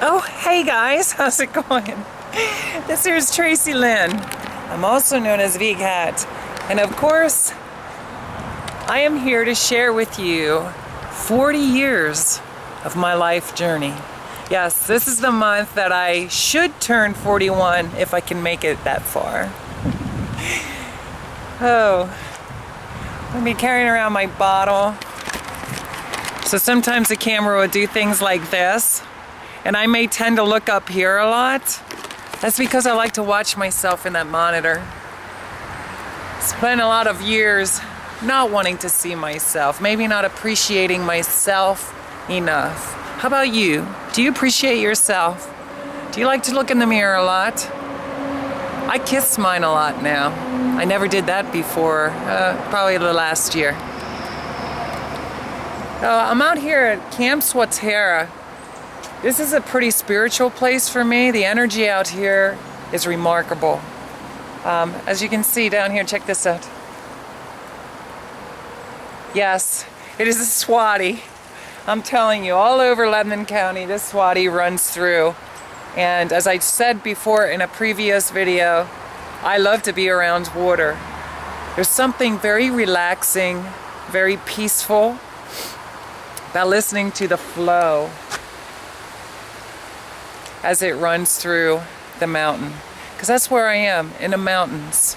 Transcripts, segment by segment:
Oh, hey guys, how's it going? This here's Tracilyn. I'm also known as VCat. And of course, I am here to share with you 40 years of my life journey. Yes, this is the month that I should turn 41 if I can make it that far. Oh, I'll be carrying around my bottle. So sometimes the camera will do things like this. And I may tend to look up here a lot. That's because I like to watch myself in that monitor. Spent a lot of years not wanting to see myself, maybe not appreciating myself enough. How about you? Do you appreciate yourself? Do you like to look in the mirror a lot? I kiss mine a lot now. I never did that before, probably the last year. I'm out here at Camp Swatara. This is a pretty spiritual place for me. The energy out here is remarkable. As you can see down here, check this out. Yes, it is a swati. I'm telling you, all over Lebanon County, this swati runs through. And as I said before in a previous video, I love to be around water. There's something very relaxing, very peaceful about listening to the flow as it runs through the mountain. Because that's where I am, in the mountains.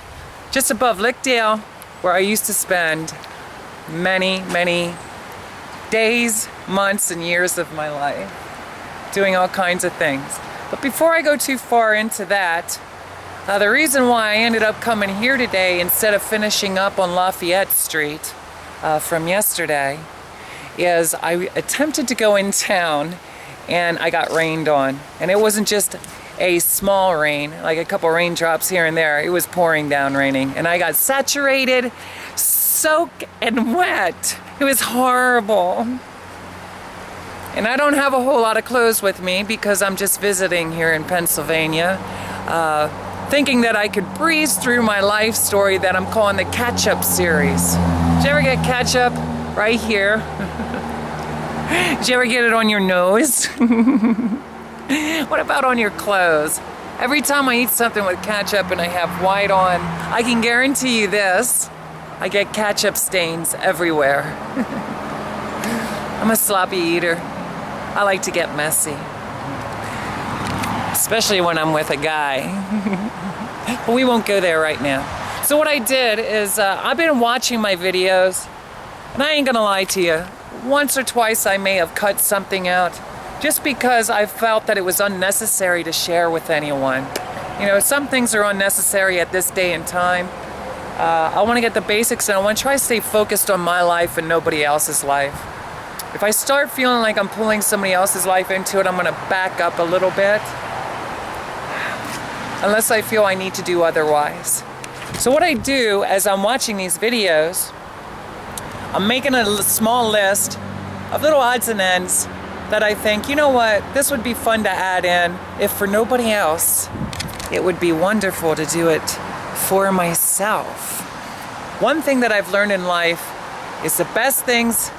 Just above Lickdale, where I used to spend many, many days, months, and years of my life doing all kinds of things. But before I go too far into that, the reason why I ended up coming here today instead of finishing up on Lafayette Street from yesterday is I attempted to go in town and I got rained on. And it wasn't just a small rain, like a couple raindrops here and there. It was pouring down raining. And I got saturated, soaked, and wet. It was horrible. And I don't have a whole lot of clothes with me because I'm just visiting here in Pennsylvania, thinking that I could breeze through my life story that I'm calling the catch-up series. Did you ever get ketchup? Right here. Did you ever get it on your nose? What about on your clothes? Every time I eat something with ketchup and I have white on, I can guarantee you this, I get ketchup stains everywhere. I'm a sloppy eater. I like to get messy. Especially when I'm with a guy. But we won't go there right now. So what I did is, I've been watching my videos, and I ain't gonna lie to you. Once or twice I may have cut something out just because I felt that it was unnecessary to share with anyone. You know, some things are unnecessary at this day and time. I want to get the basics and I want to try to stay focused on my life and nobody else's life. If I start feeling like I'm pulling somebody else's life into it, I'm going to back up a little bit. Unless I feel I need to do otherwise. So what I do as I'm watching these videos, I'm making a small list of little odds and ends that I think, you know what, this would be fun to add in. If for nobody else, it would be wonderful to do it for myself. One thing that I've learned in life is the best things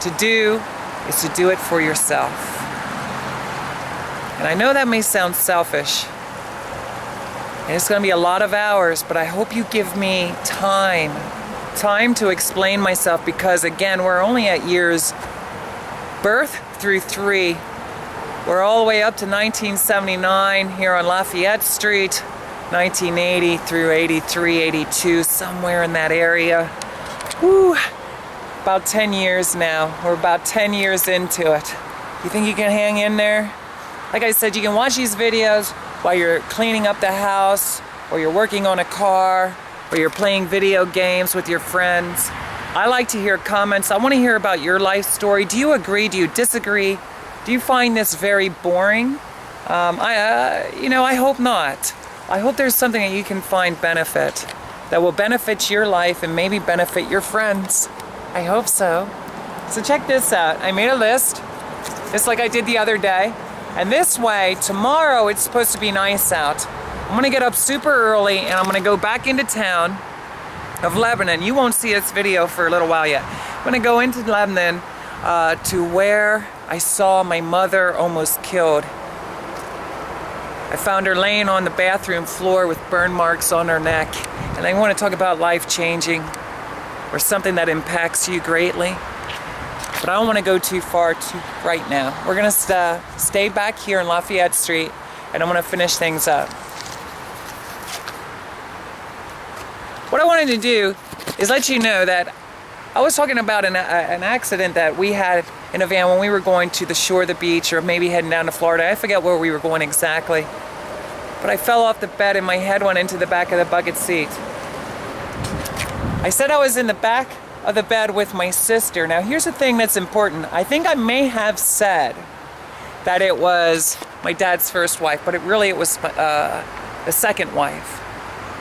to do is to do it for yourself. And I know that may sound selfish. And it's going to be a lot of hours, but I hope you give me time to explain myself because again, we're only at years birth through 3. We're all the way up to 1979 here on Lafayette Street, 1980 through 83, 82, somewhere in that area. Whew, about 10 years now. We're about 10 years into it. You think you can hang in there? Like I said, you can watch these videos while you're cleaning up the house, or you're working on a car, or you're playing video games with your friends. I like to hear comments. I want to hear about your life story. Do you agree? Do you disagree? Do you find this very boring? I hope not. I hope there's something that you can find benefit, that will benefit your life and maybe benefit your friends. I hope so. So check this out. I made a list, just like I did the other day. And this way, tomorrow it's supposed to be nice out. I'm gonna get up super early and I'm gonna go back into town of Lebanon. You won't see this video for a little while yet. I'm gonna go into Lebanon to where I saw my mother almost killed I found her laying on the bathroom floor with burn marks on her neck. And I want to talk about life-changing or something that impacts you greatly. But I don't want to go too far right now. We're going to stay back here in Lafayette Street, and I'm going to finish things up. What I wanted to do is let you know that I was talking about an accident that we had in a van when we were going to the shore of the beach, or maybe heading down to Florida. I forget where we were going exactly. But I fell off the bed and my head went into the back of the bucket seat. I said I was in the back of the bed with my sister. Now here's the thing that's important. I think I may have said that it was my dad's first wife, but it was the second wife.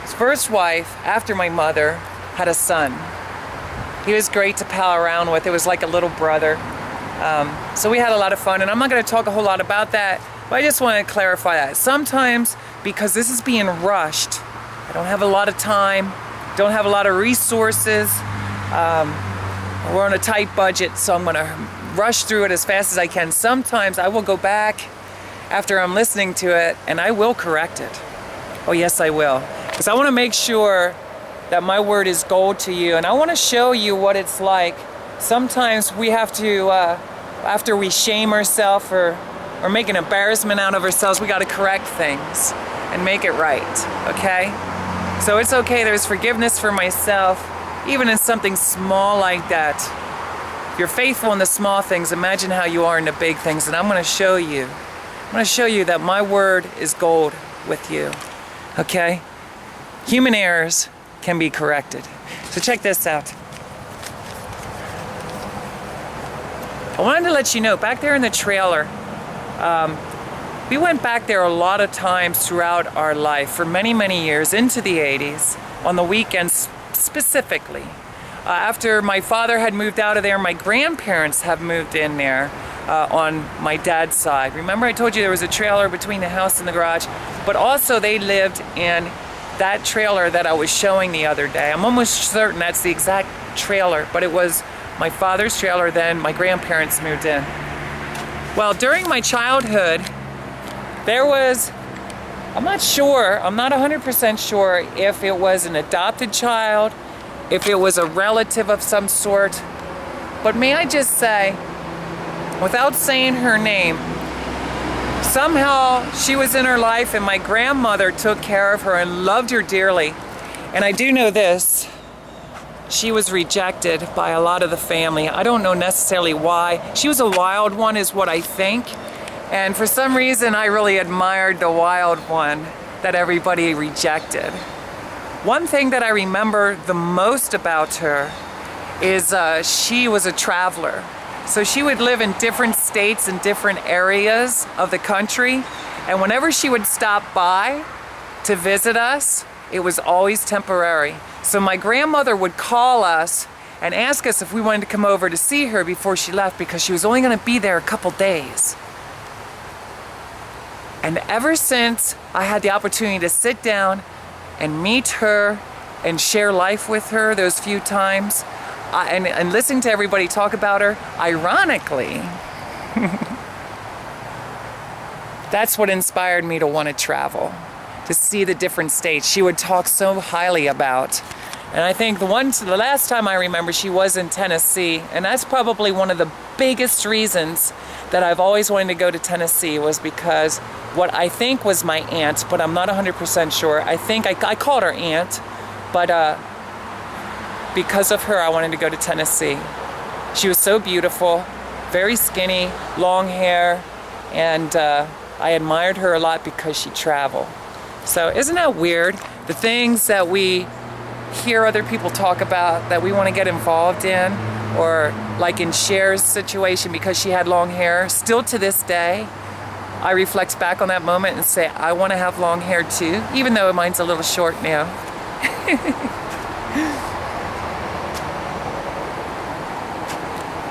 His first wife, after my mother, had a son. He was great to pal around with. It was like a little brother. So we had a lot of fun, and I'm not going to talk a whole lot about that, but I just want to clarify that. Sometimes, because this is being rushed, I don't have a lot of time, don't have a lot of resources, we're on a tight budget, so I'm going to rush through it as fast as I can. Sometimes I will go back after I'm listening to it, and I will correct it. Oh yes, I will. Because I want to make sure that my word is gold to you, and I want to show you what it's like. Sometimes we have to, after we shame ourselves or make an embarrassment out of ourselves, we got to correct things and make it right, okay? So it's okay, there's forgiveness for myself, even in something small like that. If you're faithful in the small things, imagine how you are in the big things, and I'm going to show you. I'm going to show you that my word is gold with you, okay? Human errors can be corrected. So check this out. I wanted to let you know, back there in the trailer, we went back there a lot of times throughout our life for many, many years, into the 80s, on the weekends specifically. After my father had moved out of there, my grandparents have moved in there on my dad's side. Remember I told you there was a trailer between the house and the garage, but also they lived in that trailer that I was showing the other day. I'm almost certain that's the exact trailer, but it was my father's trailer, then my grandparents moved in. Well, during my childhood, there was, I'm not 100% sure if it was an adopted child, if it was a relative of some sort, but may I just say, without saying her name, somehow she was in her life and my grandmother took care of her and loved her dearly. And I do know this, she was rejected by a lot of the family. I don't know necessarily why. She was a wild one is what I think. And for some reason I really admired the wild one that everybody rejected. One thing that I remember the most about her is she was a traveler. So she would live in different states and different areas of the country, and whenever she would stop by to visit us, it was always temporary. So my grandmother would call us and ask us if we wanted to come over to see her before she left, because she was only going to be there a couple days. And ever since I had the opportunity to sit down and meet her and share life with her those few times, and listening to everybody talk about her, ironically, that's what inspired me to want to travel, to see the different states she would talk so highly about. And I think the last time I remember, she was in Tennessee, and that's probably one of the biggest reasons that I've always wanted to go to Tennessee, was because what I think was my aunt, but I'm not 100% sure. I think I called her aunt, but because of her, I wanted to go to Tennessee. She was so beautiful, very skinny, long hair, and I admired her a lot because she traveled. So isn't that weird? The things that we hear other people talk about that we want to get involved in, or like in Cher's situation, because she had long hair, still to this day, I reflect back on that moment and say, I want to have long hair too, even though mine's a little short now.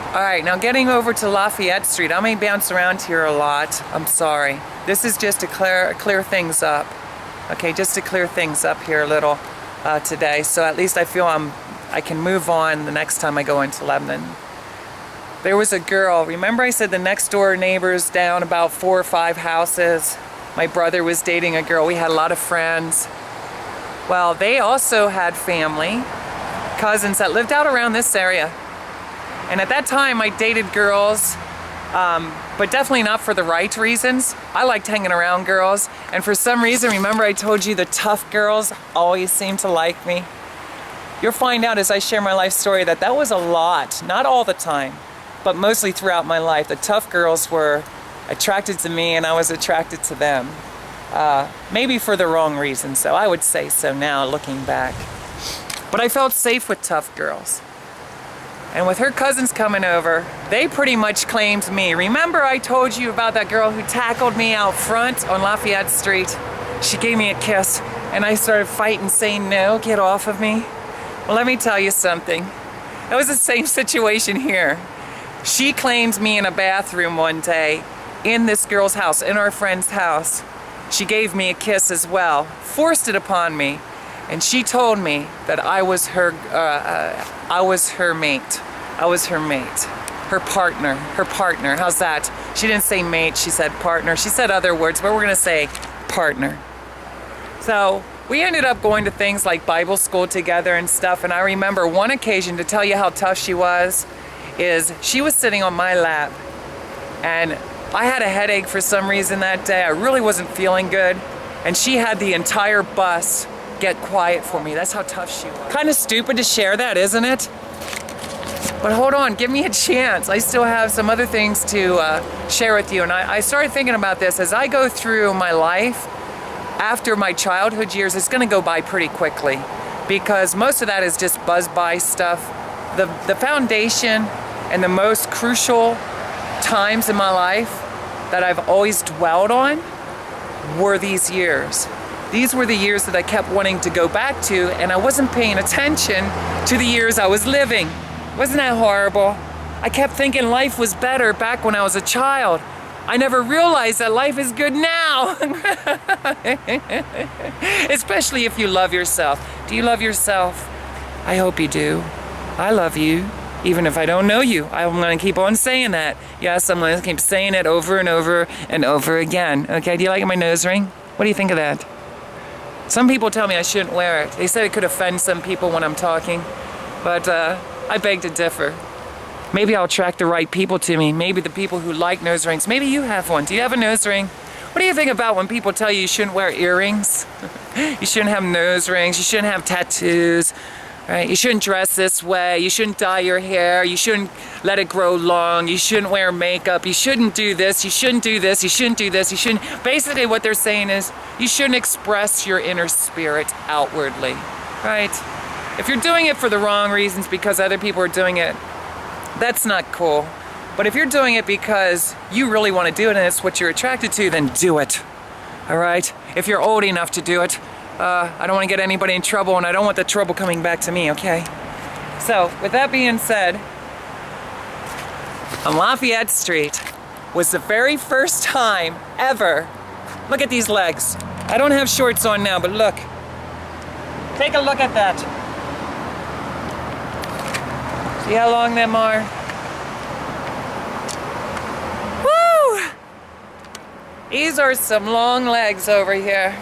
All right, now getting over to Lafayette Street. I may bounce around here a lot. I'm sorry. This is just to clear things up. Okay, just to clear things up here a little today. So at least I feel I can move on the next time I go into Lebanon. There was a girl. Remember I said the next door neighbors down about 4 or 5 houses? My brother was dating a girl. We had a lot of friends. Well, they also had family, cousins that lived out around this area. And at that time, I dated girls, but definitely not for the right reasons. I liked hanging around girls. And for some reason, remember I told you the tough girls always seemed to like me? You'll find out as I share my life story that that was a lot, not all the time, but mostly throughout my life. The tough girls were attracted to me and I was attracted to them. Maybe for the wrong reasons, so I would say so now looking back. But I felt safe with tough girls. And with her cousins coming over, they pretty much claimed me. Remember I told you about that girl who tackled me out front on Lafayette Street? She gave me a kiss and I started fighting, saying, no, get off of me. Well, let me tell you something. It was the same situation here. She claimed me in a bathroom one day in this girl's house, in our friend's house. She gave me a kiss as well, forced it upon me, and she told me that I was her mate. I was her mate, her partner. How's that? She didn't say mate, she said partner. She said other words, but we're gonna say partner. So we ended up going to things like Bible school together and stuff, and I remember one occasion, to tell you how tough she was, is she was sitting on my lap, and I had a headache for some reason that day. I really wasn't feeling good, and she had the entire bus get quiet for me. That's how tough she was. Kind of stupid to share that, isn't it? But hold on, give me a chance. I still have some other things to share with you, and I started thinking about this as I go through my life. After my childhood years, it's gonna go by pretty quickly because most of that is just buzz-by stuff. The foundation and the most crucial times in my life that I've always dwelled on were these years. These were the years that I kept wanting to go back to, and I wasn't paying attention to the years I was living. Wasn't that horrible? I kept thinking life was better back when I was a child. I never realized that life is good now. Especially if you love yourself. Do you love yourself? I hope you do. I love you. Even if I don't know you, I'm going to keep on saying that. Yes, I'm going to keep saying it over and over and over again. Okay, do you like my nose ring? What do you think of that? Some people tell me I shouldn't wear it. They said it could offend some people when I'm talking. But I beg to differ. Maybe I'll attract the right people to me. Maybe the people who like nose rings. Maybe you have one. Do you have a nose ring? What do you think about when people tell you shouldn't wear earrings? You shouldn't have nose rings. You shouldn't have tattoos. Right? You shouldn't dress this way. You shouldn't dye your hair. You shouldn't let it grow long. You shouldn't wear makeup. You shouldn't do this. You shouldn't do this. You shouldn't do this. You shouldn't. Basically what they're saying is you shouldn't express your inner spirit outwardly. Right? If you're doing it for the wrong reasons because other people are doing it, that's not cool. But if you're doing it because you really want to do it and it's what you're attracted to, then do it. All right? If you're old enough to do it, I don't want to get anybody in trouble, and I don't want the trouble coming back to me, okay? So, with that being said, on Lafayette Street was the very first time ever. Look at these legs. I don't have shorts on now, but look. Take a look at that. See how long them are? Woo! These are some long legs over here.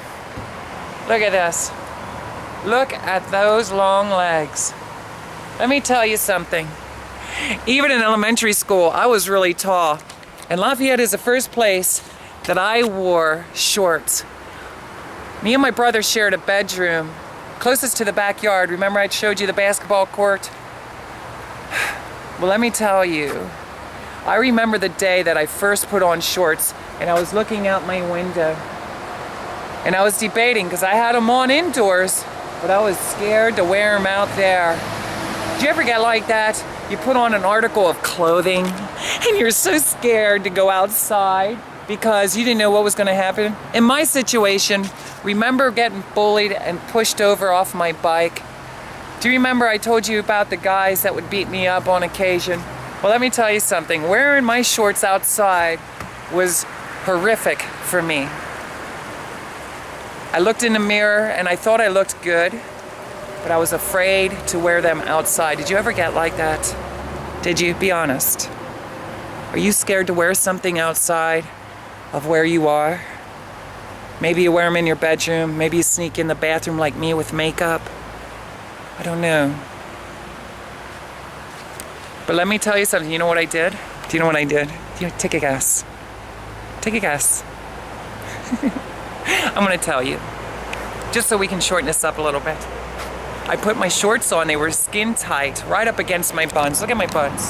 Look at this. Look at those long legs. Let me tell you something. Even in elementary school, I was really tall. And Lafayette is the first place that I wore shorts. Me and my brother shared a bedroom closest to the backyard. Remember I showed you the basketball court? Well, let me tell you. I remember the day that I first put on shorts and I was looking out my window. And I was debating because I had them on indoors, but I was scared to wear them out there. Did you ever get like that? You put on an article of clothing and you're so scared to go outside because you didn't know what was going to happen. In my situation, remember getting bullied and pushed over off my bike? Do you remember I told you about the guys that would beat me up on occasion? Well, let me tell you something. Wearing my shorts outside was horrific for me. I looked in the mirror and I thought I looked good, but I was afraid to wear them outside. Did you ever get like that? Did you? Be honest. Are you scared to wear something outside of where you are? Maybe you wear them in your bedroom. Maybe you sneak in the bathroom like me with makeup. I don't know. But let me tell you something. You know what I did? Do you know what I did? Take a guess. Take a guess. I'm going to tell you. Just so we can shorten this up a little bit. I put my shorts on. They were skin tight, right up against my buns. Look at my buns.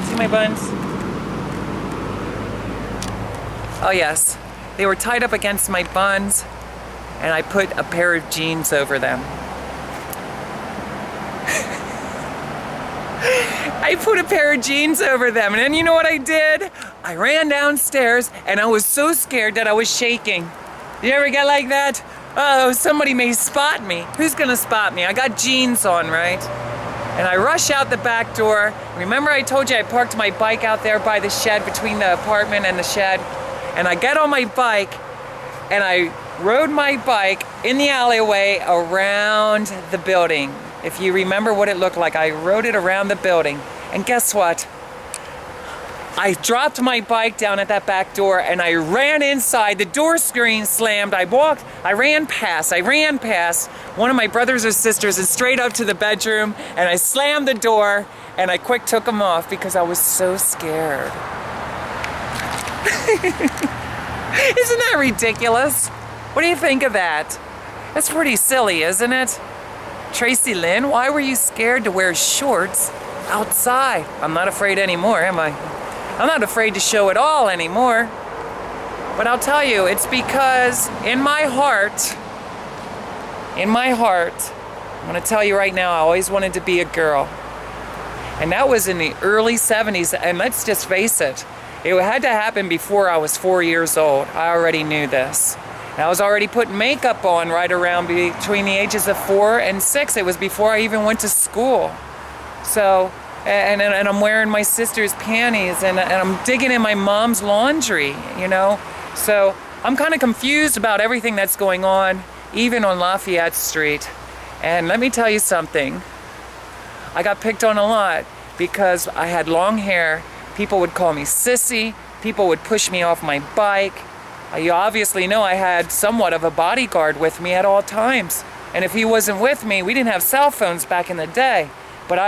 See my buns? Oh yes. They were tied up against my buns, and I put a pair of jeans over them. I put a pair of jeans over them, and then you know what I did? I ran downstairs, and I was so scared that I was shaking. You ever get like that? Oh, somebody may spot me. Who's gonna spot me? I got jeans on, right? And I rush out the back door. Remember I told you I parked my bike out there by the shed, between the apartment and the shed? And I get on my bike, and I rode my bike in the alleyway around the building. If you remember what it looked like, I rode it around the building. And guess what? I dropped my bike down at that back door, and I ran inside. The door screen slammed. I ran past one of my brothers or sisters and straight up to the bedroom, and I slammed the door, and I quick took them off because I was so scared. Isn't that ridiculous? What do you think of that? That's pretty silly, isn't it? Tracilyn, why were you scared to wear shorts outside? I'm not afraid anymore, am I? I'm not afraid to show it all anymore. But I'll tell you, it's because in my heart, I'm gonna tell you right now, I always wanted to be a girl. And that was in the early 70s, and let's just face it, it had to happen before I was 4 years old. I already knew this. And I was already putting makeup on right around between the ages of 4 and 6. It was before I even went to school. So, and I'm wearing my sister's panties, and I'm digging in my mom's laundry, you know? So I'm kind of confused about everything that's going on, even on Lafayette Street. And let me tell you something. I got picked on a lot because I had long hair. People would call me sissy. People would push me off my bike. You obviously know I had somewhat of a bodyguard with me at all times. And if he wasn't with me, we didn't have cell phones back in the day. But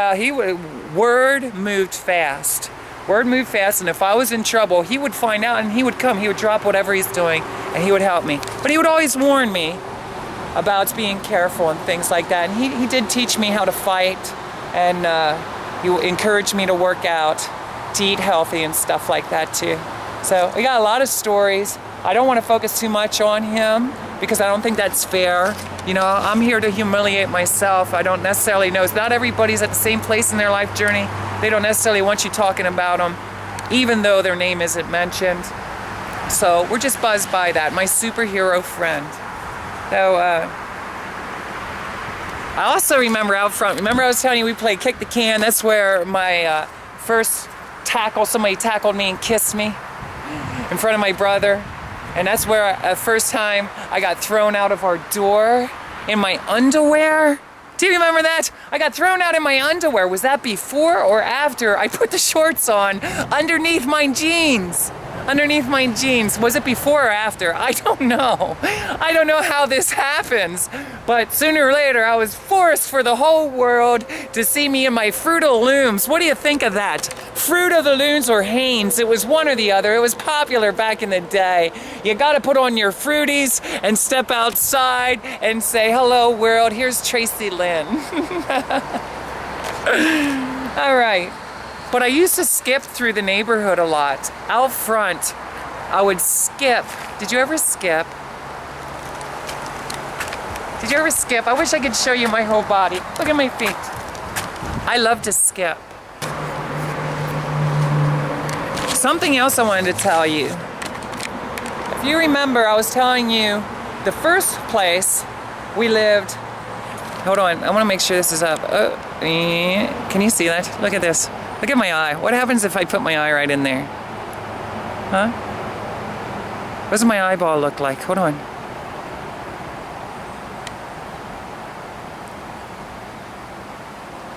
word moved fast. Word moved fast, and if I was in trouble, he would find out, and he would come. He would drop whatever he's doing, and he would help me. But he would always warn me about being careful and things like that. And he did teach me how to fight, and he encouraged me to work out, to eat healthy and stuff like that too. So we got a lot of stories. I don't want to focus too much on him because I don't think that's fair. You know, I'm here to humiliate myself. I don't necessarily know. Not everybody's at the same place in their life journey. They don't necessarily want you talking about them, even though their name isn't mentioned. So we're just buzzed by that. My superhero friend. So I also remember out front. Remember I was telling you we played kick the can. That's where my first tackle, somebody tackled me and kissed me in front of my brother. And that's where first time I got thrown out of our door in my underwear. Do you remember that? I got thrown out in my underwear. Was that before or after I put the shorts on underneath my jeans? Underneath my jeans. Was it before or after? I don't know. I don't know how this happens. But sooner or later, I was forced for the whole world to see me in my Fruit of the Looms. What do you think of that? Fruit of the Looms or Hanes? It was one or the other. It was popular back in the day. You gotta put on your Fruities and step outside and say, hello world, here's Tracilyn. All right. But I used to skip through the neighborhood a lot. Out front, I would skip. Did you ever skip? Did you ever skip? I wish I could show you my whole body. Look at my feet. I love to skip. Something else I wanted to tell you. If you remember, I was telling you the first place we lived. Hold on, I want to make sure this is up. Oh, can you see that? Look at this. Look at my eye. What happens if I put my eye right in there? Huh? What does my eyeball look like? Hold on.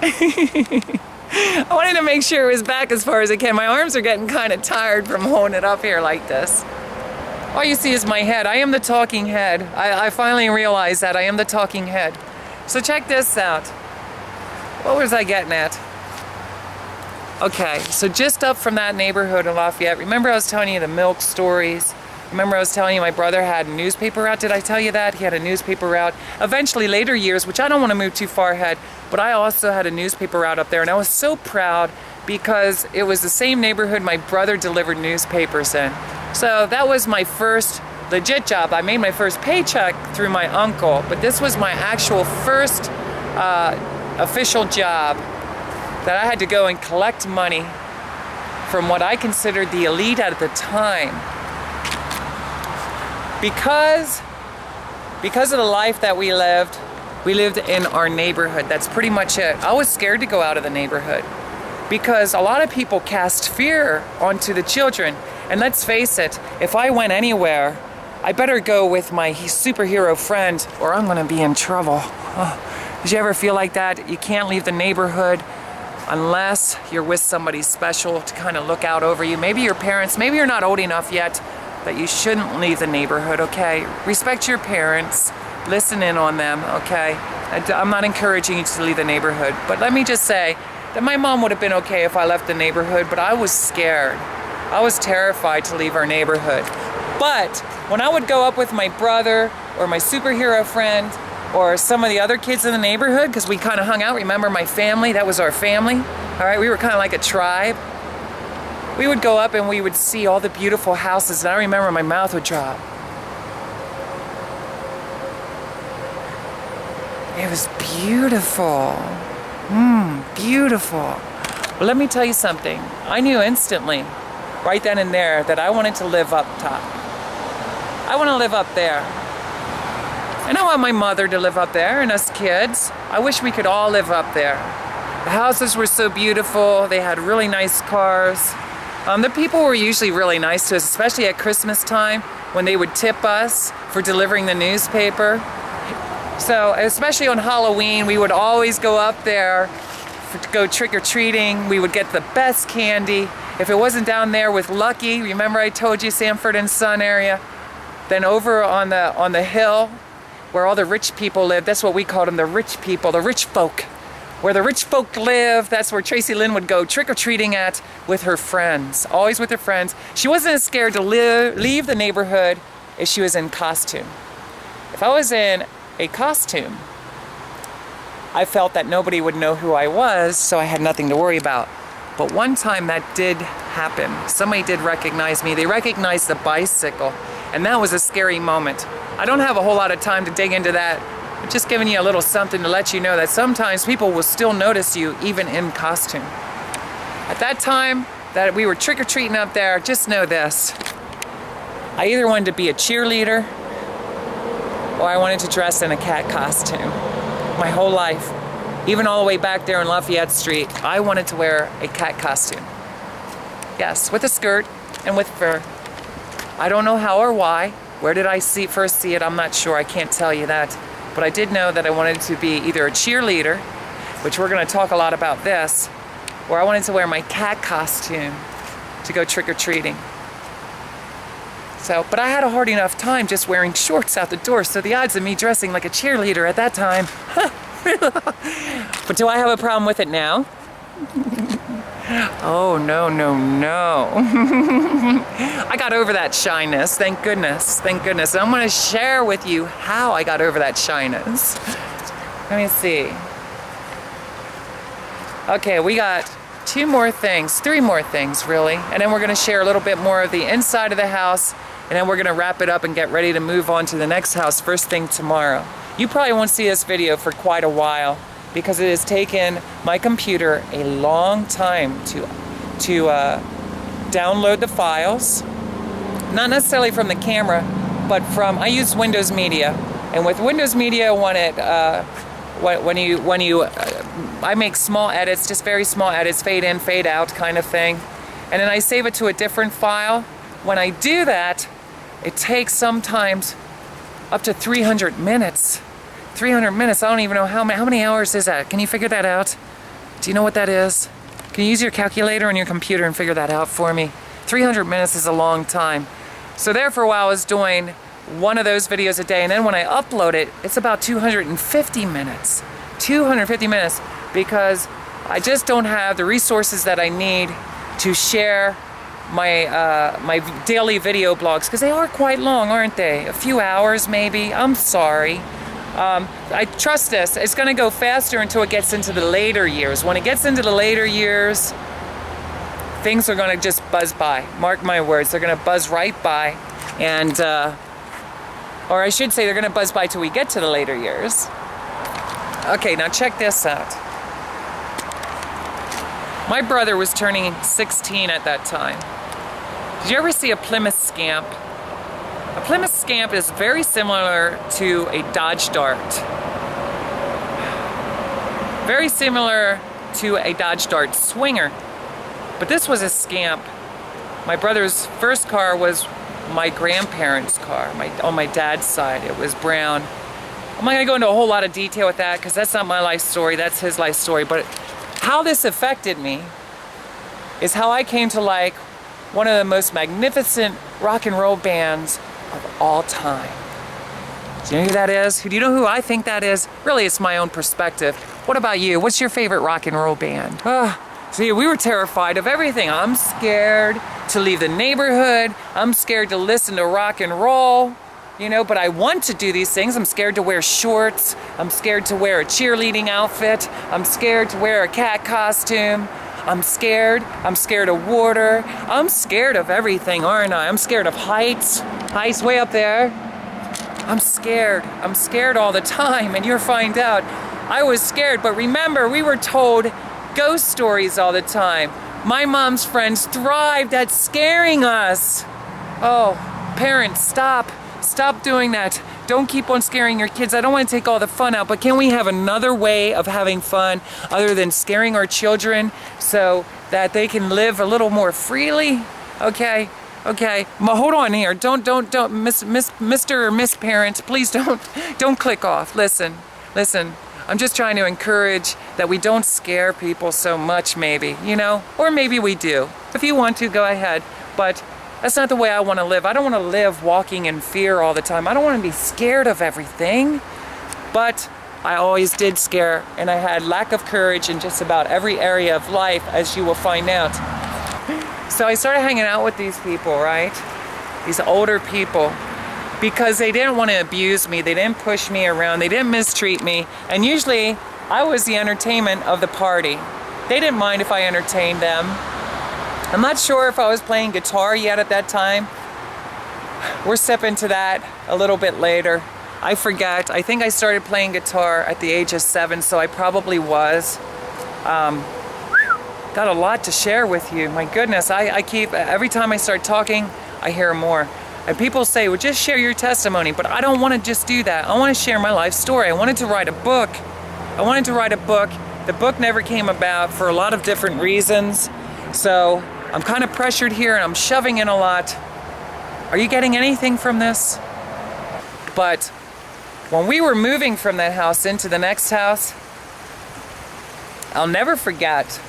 I wanted to make sure it was back as far as I can. My arms are getting kind of tired from holding it up here like this. All you see is my head. I am the talking head. I finally realized that I am the talking head. So check this out. What was I getting at? Okay, so just up from that neighborhood in Lafayette, remember I was telling you the milk stories? Remember I was telling you my brother had a newspaper route? Did I tell you that? He had a newspaper route. Eventually, later years, which I don't want to move too far ahead, but I also had a newspaper route up there, and I was so proud because it was the same neighborhood my brother delivered newspapers in. So that was my first legit job. I made my first paycheck through my uncle, but this was my actual first official job that I had to go and collect money from what I considered the elite at the time. Because of the life that we lived in our neighborhood. That's pretty much it. I was scared to go out of the neighborhood because a lot of people cast fear onto the children. And let's face it, if I went anywhere, I better go with my superhero friend or I'm gonna be in trouble. Oh, did you ever feel like that? You can't leave the neighborhood unless you're with somebody special to kind of look out over you. Maybe your parents, maybe you're not old enough yet that you shouldn't leave the neighborhood, okay? Respect your parents, listen in on them, okay? I'm not encouraging you to leave the neighborhood, but let me just say that my mom would have been okay if I left the neighborhood, but I was scared. I was terrified to leave our neighborhood. But when I would go up with my brother or my superhero friend or some of the other kids in the neighborhood, because we kind of hung out, remember my family, that was our family, all right? We were kind of like a tribe. We would go up and we would see all the beautiful houses, and I remember my mouth would drop. It was beautiful. Beautiful. Well, let me tell you something. I knew instantly, right then and there, that I wanted to live up top. I want to live up there. And I want my mother to live up there and us kids. I wish we could all live up there. The houses were so beautiful. They had really nice cars. The people were usually really nice to us, especially at Christmas time when they would tip us for delivering the newspaper. So, especially on Halloween, we would always go up there to go trick-or-treating. We would get the best candy. If it wasn't down there with Lucky, remember I told you Sanford and Son area, then over on the hill where all the rich people live, that's what we called them, the rich people, the rich folk. Where the rich folk live, that's where Tracilyn would go trick-or-treating at with her friends, always with her friends. She wasn't as scared to leave the neighborhood if she was in costume. If I was in a costume, I felt that nobody would know who I was, so I had nothing to worry about. But one time that did happen. Somebody did recognize me. They recognized the bicycle, and that was a scary moment. I don't have a whole lot of time to dig into that. I'm just giving you a little something to let you know that sometimes people will still notice you even in costume. At that time that we were trick-or-treating up there, just know this. I either wanted to be a cheerleader or I wanted to dress in a cat costume. My whole life, even all the way back there on Lafayette Street, I wanted to wear a cat costume. Yes, with a skirt and with fur. I don't know how or why. Where did I first see it? I'm not sure. I can't tell you that. But I did know that I wanted to be either a cheerleader, which we're going to talk a lot about this, or I wanted to wear my cat costume to go trick-or-treating. So, but I had a hard enough time just wearing shorts out the door, so the odds of me dressing like a cheerleader at that time. But do I have a problem with it now? Oh, no, no, no. I got over that shyness, thank goodness, thank goodness. And I'm going to share with you how I got over that shyness. Let me see. Okay, we got three more things really, and then we're going to share a little bit more of the inside of the house, and then we're going to wrap it up and get ready to move on to the next house first thing tomorrow. You probably won't see this video for quite a while because it has taken my computer a long time to download the files, not necessarily from the camera, but from, I use Windows Media, and with Windows Media I make small edits, just very small edits, fade in, fade out kind of thing, and then I save it to a different file. When I do that, it takes sometimes up to 300 minutes. 300 minutes, I don't even know how many hours is that? Can you figure that out? Do you know what that is? Can you use your calculator on your computer and figure that out for me? 300 minutes is a long time. So there for a while I was doing one of those videos a day, and then when I upload it, it's about 250 minutes. 250 minutes, because I just don't have the resources that I need to share my my daily video blogs, because they are quite long, aren't they? A few hours maybe. I'm sorry. I trust this. It's going to go faster until it gets into the later years. When it gets into the later years, things are going to just buzz by. Mark my words. They're going to buzz right by. And, or I should say they're going to buzz by till we get to the later years. Okay, now check this out. My brother was turning 16 at that time. Did you ever see a Plymouth Scamp? A Plymouth Scamp is very similar to a Dodge Dart. Very similar to a Dodge Dart Swinger. But this was a Scamp. My brother's first car was my grandparents' car, on my dad's side. It was brown. I'm not going to go into a whole lot of detail with that, because that's not my life story, that's his life story. But how this affected me is how I came to like one of the most magnificent rock and roll bands of all time. Do you know who that is? Do you know who I think that is? Really, it's my own perspective. What about you? What's your favorite rock and roll band? See, we were terrified of everything. I'm scared to leave the neighborhood. I'm scared to listen to rock and roll. You know, but I want to do these things. I'm scared to wear shorts. I'm scared to wear a cheerleading outfit. I'm scared to wear a cat costume. I'm scared. I'm scared of water. I'm scared of everything, aren't I? I'm scared of heights. Heights way up there. I'm scared. I'm scared all the time, and you'll find out. I was scared, but remember, we were told ghost stories all the time. My mom's friends thrived at scaring us. Oh, parents, stop. Stop doing that. Don't keep on scaring your kids. I don't want to take all the fun out, but can we have another way of having fun other than scaring our children so that they can live a little more freely? Okay, okay. Hold on here. Don't, Mr. or Miss Parent, please don't click off. Listen. I'm just trying to encourage that we don't scare people so much, maybe, you know? Or maybe we do. If you want to, go ahead. But that's not the way I want to live. I don't want to live walking in fear all the time. I don't want to be scared of everything. But I always did scare, and I had lack of courage in just about every area of life, as you will find out. So I started hanging out with these people, right? These older people, because they didn't want to abuse me. They didn't push me around. They didn't mistreat me. And usually I was the entertainment of the party. They didn't mind if I entertained them. I'm not sure if I was playing guitar yet at that time. We're stepping to that a little bit later. I forget. I think I started playing guitar at the age of 7, so I probably was. Got a lot to share with you. My goodness, I keep, every time I start talking, I hear more. And people say, well, just share your testimony. But I don't want to just do that. I want to share my life story. I wanted to write a book. The book never came about for a lot of different reasons. So I'm kind of pressured here, and I'm shoving in a lot. Are you getting anything from this? But when we were moving from that house into the next house, I'll never forget,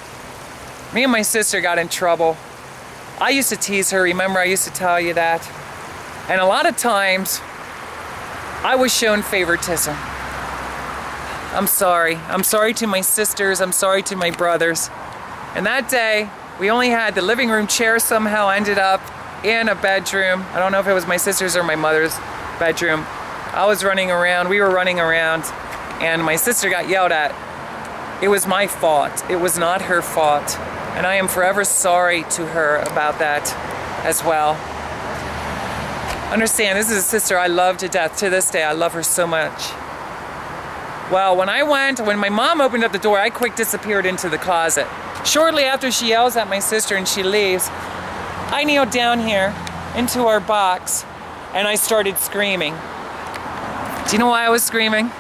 me and my sister got in trouble. I used to tease her, remember I used to tell you that? And a lot of times, I was shown favoritism. I'm sorry. I'm sorry to my sisters. I'm sorry to my brothers. And that day, we only had the living room chair somehow ended up in a bedroom. I don't know if it was my sister's or my mother's bedroom. I was running around, we were running around, and my sister got yelled at. It was my fault. It was not her fault. And I am forever sorry to her about that as well. Understand, this is a sister I love to death. To this day, I love her so much. Well, when my mom opened up the door, I quick disappeared into the closet. Shortly after she yells at my sister and she leaves, I kneel down here into our box and I started screaming. Do you know why I was screaming?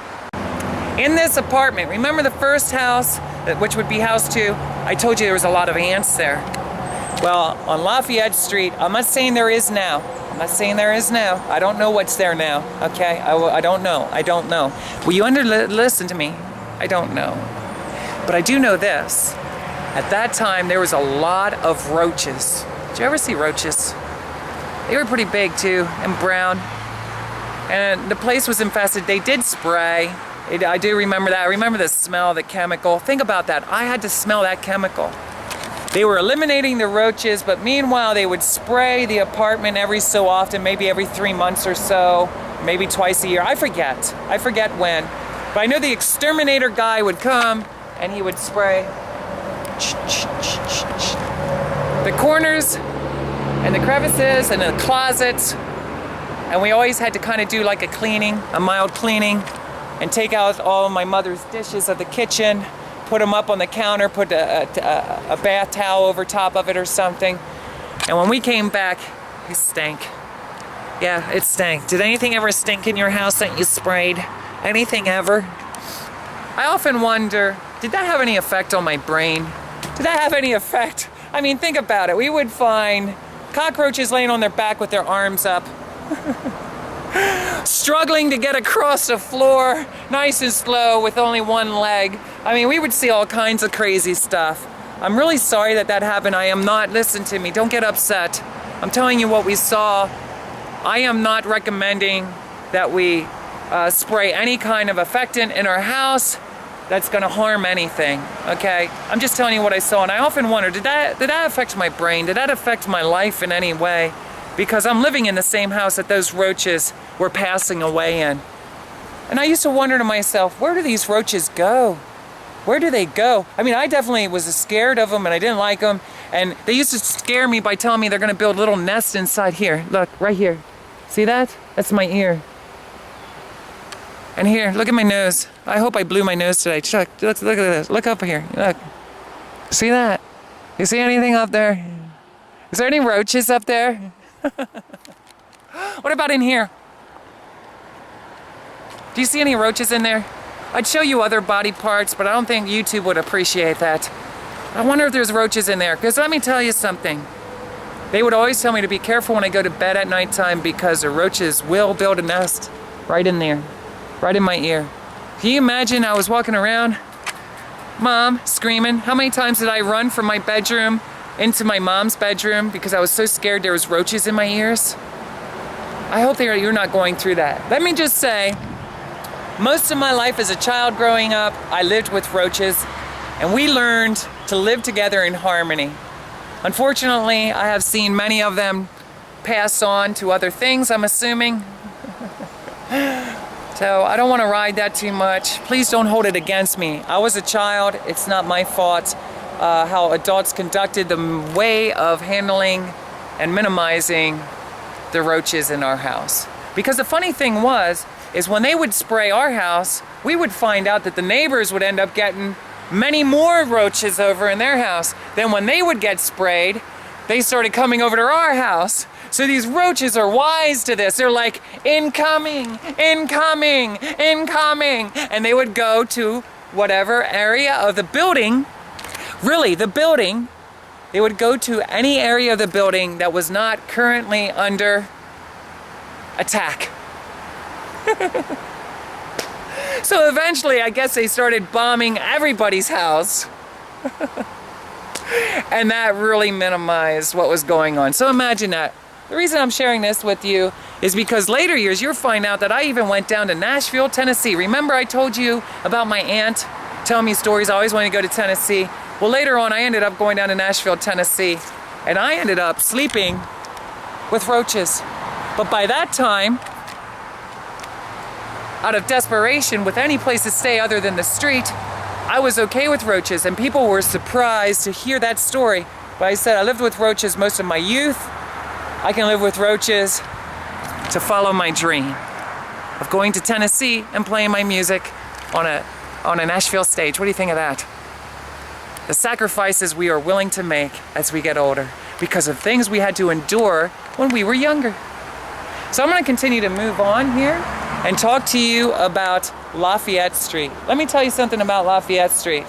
In this apartment, remember the first house, which would be house 2, I told you there was a lot of ants there. Well, on Lafayette Street, I'm not saying there is now. I don't know what's there now, okay? I don't know. Will you listen to me? I don't know. But I do know this. At that time, there was a lot of roaches. Did you ever see roaches? They were pretty big too, and brown. And the place was infested. They did spray. I do remember that. I remember the smell of the chemical. Think about that. I had to smell that chemical. They were eliminating the roaches, but meanwhile they would spray the apartment every so often, maybe every 3 months or so, maybe twice a year. I forget when. But I know the exterminator guy would come and he would spray the corners and the crevices and the closets. And we always had to kind of do like a cleaning, a mild cleaning, and take out all of my mother's dishes of the kitchen, put them up on the counter, put a bath towel over top of it or something. And when we came back, it stank. Yeah, it stank. Did anything ever stink in your house that you sprayed? Anything ever? I often wonder, did that have any effect on my brain? Did that have any effect? I mean, think about it. We would find cockroaches laying on their back with their arms up, struggling to get across the floor, nice and slow with only one leg. I mean, we would see all kinds of crazy stuff. I'm really sorry that happened. I am not, listen to me, don't get upset. I'm telling you what we saw. I am not recommending that we spray any kind of affectant in our house that's gonna harm anything, okay? I'm just telling you what I saw, and I often wonder, did that affect my brain? Did that affect my life in any way? Because I'm living in the same house that those roaches were passing away in. And I used to wonder to myself, where do these roaches go? Where do they go? I mean, I definitely was scared of them and I didn't like them. And they used to scare me by telling me they're gonna build little nests inside here. Look, right here. See that? That's my ear. And here, look at my nose. I hope I blew my nose today. Chuck, look at this. Look up here. Look. See that? You see anything up there? Is there any roaches up there? What about in here? Do you see any roaches in there? I'd show you other body parts, but I don't think YouTube would appreciate that. I wonder if there's roaches in there, because let me tell you something. They would always tell me to be careful when I go to bed at nighttime because the roaches will build a nest right in there, right in my ear. Can you imagine I was walking around, Mom, screaming? How many times did I run from my bedroom into my mom's bedroom because I was so scared there was roaches in my ears? I hope you're not going through that. Let me just say, most of my life as a child growing up, I lived with roaches, and we learned to live together in harmony. Unfortunately, I have seen many of them pass on to other things, I'm assuming. So I don't want to ride that too much. Please don't hold it against me. I was a child. It's not my fault how adults conducted the way of handling and minimizing the roaches in our house. Because the funny thing is when they would spray our house, we would find out that the neighbors would end up getting many more roaches over in their house. Then when they would get sprayed, they started coming over to our house. So these roaches are wise to this. They're like, incoming, incoming, incoming. And they would go to whatever area of the building, really the building, they would go to any area of the building that was not currently under attack. So eventually, I guess they started bombing everybody's house. And that really minimized what was going on. So imagine that. The reason I'm sharing this with you is because later years, you'll find out that I even went down to Nashville, Tennessee. Remember I told you about my aunt telling me stories? I always wanted to go to Tennessee. Well, later on, I ended up going down to Nashville, Tennessee, and I ended up sleeping with roaches. But by that time, out of desperation, with any place to stay other than the street, I was okay with roaches, and people were surprised to hear that story. But I said I lived with roaches most of my youth. I can live with roaches to follow my dream of going to Tennessee and playing my music on a Nashville stage. What do you think of that? The sacrifices we are willing to make as we get older because of things we had to endure when we were younger. So I'm going to continue to move on here and talk to you about Lafayette Street. Let me tell you something about Lafayette Street.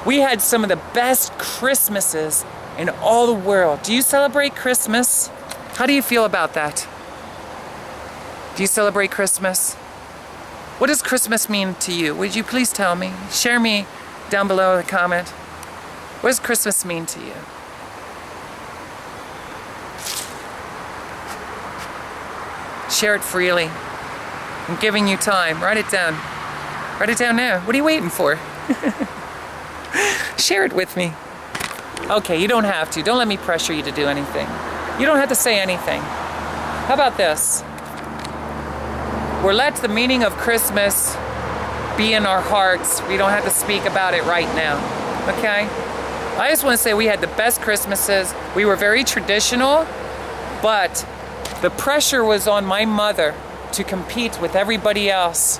We had some of the best Christmases in all the world. Do you celebrate Christmas? How do you feel about that? Do you celebrate Christmas? What does Christmas mean to you? Would you please tell me? Share me down below in the comment. What does Christmas mean to you? Share it freely. I'm giving you time. Write it down. Write it down now. What are you waiting for? Share it with me. Okay, you don't have to. Don't let me pressure you to do anything. You don't have to say anything. How about this? We're let the meaning of Christmas be in our hearts. We don't have to speak about it right now. Okay? I just want to say we had the best Christmases. We were very traditional, but the pressure was on my mother to compete with everybody else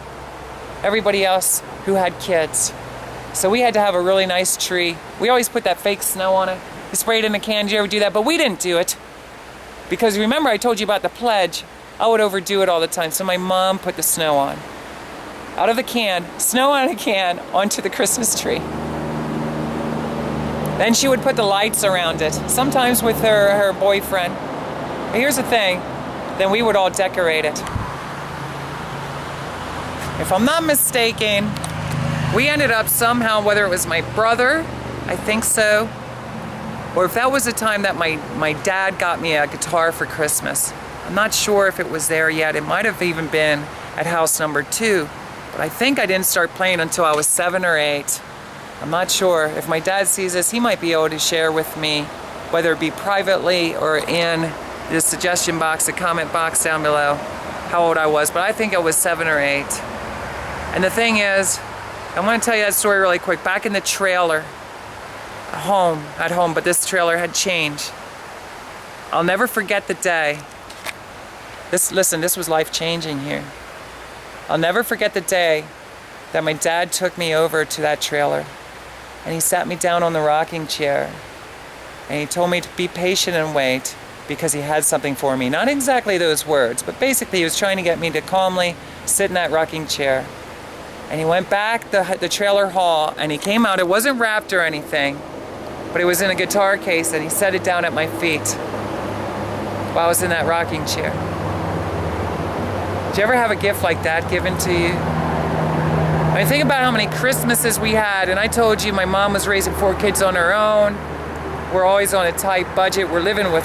who had kids. So we had to have a really nice tree. We always put that fake snow on it. We sprayed it in a can. Did you ever do that? But we didn't do it. Because remember I told you about the pledge. I would overdo it all the time. So my mom put the snow on. Out of the can, snow out of the can, onto the Christmas tree. Then she would put the lights around it. Sometimes with her boyfriend. But here's the thing. Then we would all decorate it. If I'm not mistaken, we ended up somehow, whether it was my brother, I think so, or if that was the time that my dad got me a guitar for Christmas. I'm not sure if it was there yet. It might have even been at house number 2, but I think I didn't start playing until I was 7 or 8. I'm not sure. If my dad sees this, he might be able to share with me, whether it be privately or in the suggestion box, the comment box down below, how old I was, but I think I was 7 or 8. And the thing is, I want to tell you that story really quick. Back in the trailer, at home, but this trailer had changed. I'll never forget the day. This was life-changing here. I'll never forget the day that my dad took me over to that trailer, and he sat me down on the rocking chair, and he told me to be patient and wait, because he had something for me. Not exactly those words, but basically he was trying to get me to calmly sit in that rocking chair. And he went back the trailer hall, and he came out. It wasn't wrapped or anything, but it was in a guitar case, and he set it down at my feet while I was in that rocking chair. Did you ever have a gift like that given to you? I mean, think about how many Christmases we had, and I told you my mom was raising 4 kids on her own. We're always on a tight budget. We're living with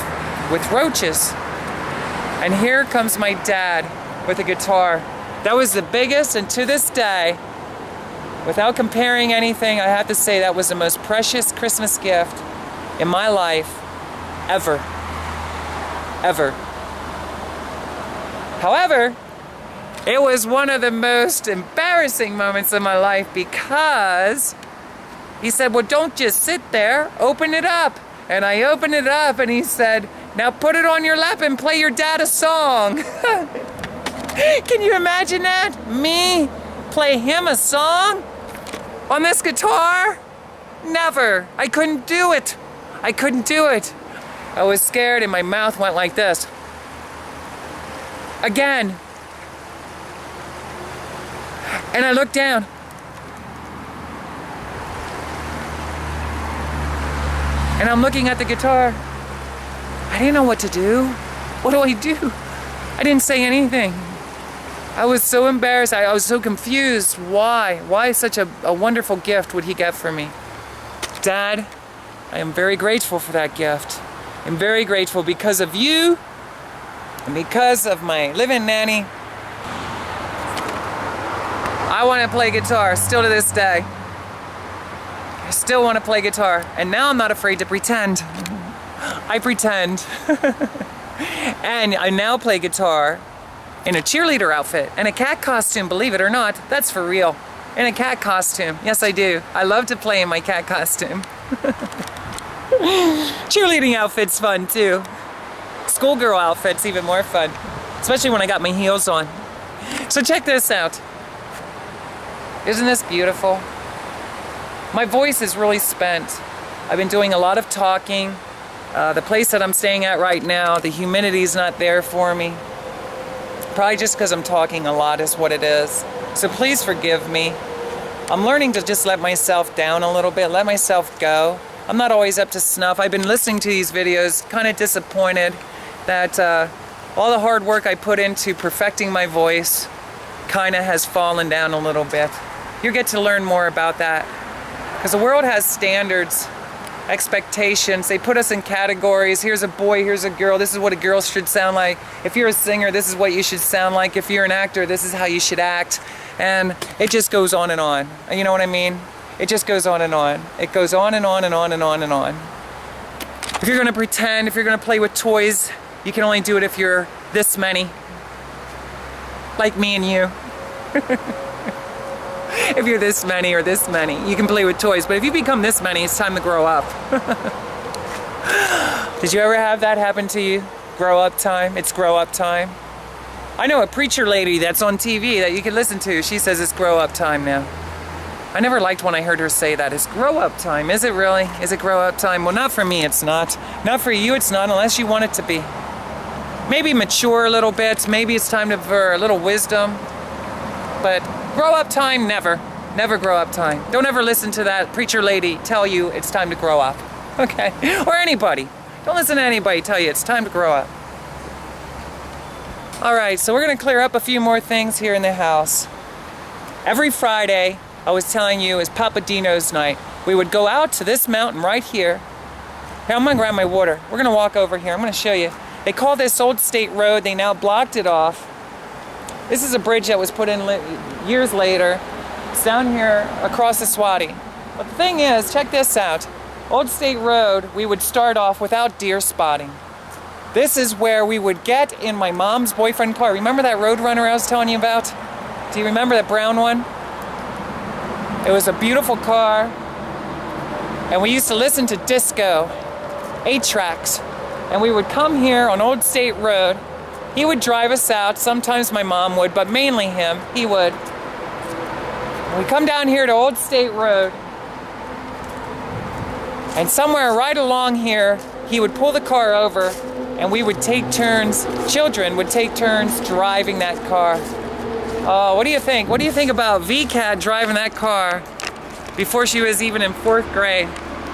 roaches. And here comes my dad with a guitar. That was the biggest, and to this day, without comparing anything, I have to say that was the most precious Christmas gift in my life ever. Ever. However, it was one of the most embarrassing moments of my life, because he said, well, don't just sit there, open it up. And I opened it up, and he said, now put it on your lap and play your dad a song. Can you imagine that? Me play him a song on this guitar? Never. I couldn't do it. I couldn't do it. I was scared, and my mouth went like this. Again. And I looked down. And I'm looking at the guitar. I didn't know what to do. What do I do? I didn't say anything. I was so embarrassed. I was so confused. Why? Why such a wonderful gift would he get for me? Dad, I am very grateful for that gift. I'm very grateful because of you and because of my live-in nanny. I want to play guitar still to this day. I still want to play guitar, and now I'm not afraid to pretend. I pretend. And I now play guitar in a cheerleader outfit and a cat costume, believe it or not. That's for real. In a cat costume. Yes, I do. I love to play in my cat costume. Cheerleading outfit's fun too. Schoolgirl outfit's even more fun, especially when I got my heels on. So check this out. Isn't this beautiful? My voice is really spent. I've been doing a lot of talking. The place that I'm staying at right now, the humidity's not there for me. Probably just because I'm talking a lot is what it is. So please forgive me. I'm learning to just let myself down a little bit, let myself go. I'm not always up to snuff. I've been listening to these videos, kind of disappointed that all the hard work I put into perfecting my voice kind of has fallen down a little bit. You get to learn more about that, because the world has standards, expectations. They put us in categories. Here's a boy, here's a girl. This is what a girl should sound like. If you're a singer, this is what you should sound like. If you're an actor, this is how you should act. And it just goes on and on. You know what I mean? It just goes on and on. It goes on and on and on and on and on. If you're gonna pretend, if you're gonna play with toys, you can only do it if you're this many. Like me and you. If you're this many or this many, you can play with toys. But if you become this many, it's time to grow up. Did you ever have that happen to you? Grow up time? It's grow up time. I know a preacher lady that's on TV that you can listen to. She says it's grow up time now. I never liked when I heard her say that. It's grow up time. Is it really? Is it grow up time? Well, not for me, it's not. Not for you, it's not, unless you want it to be. Maybe mature a little bit. Maybe it's time for a little wisdom. But grow up time, never. Never grow up time. Don't ever listen to that preacher lady tell you it's time to grow up. Okay? Or anybody. Don't listen to anybody tell you it's time to grow up. Alright, so we're going to clear up a few more things here in the house. Every Friday, I was telling you, is Papa Dino's night. We would go out to this mountain right here. Here, I'm going to grab my water. We're going to walk over here. I'm going to show you. They call this Old State Road. They now blocked it off. This is a bridge that was put in years later. It's down here across the Swati. But the thing is, check this out. Old State Road, we would start off without deer spotting. This is where we would get in my mom's boyfriend car. Remember that Roadrunner I was telling you about? Do you remember that brown one? It was a beautiful car. And we used to listen to disco, 8-tracks. And we would come here on Old State Road. He would drive us out. Sometimes my mom would, but mainly him. He would. We come down here to Old State Road. And somewhere right along here, he would pull the car over and we would take turns, children would take turns driving that car. Oh, what do you think? What do you think about VCAT driving that car before she was even in 4th grade?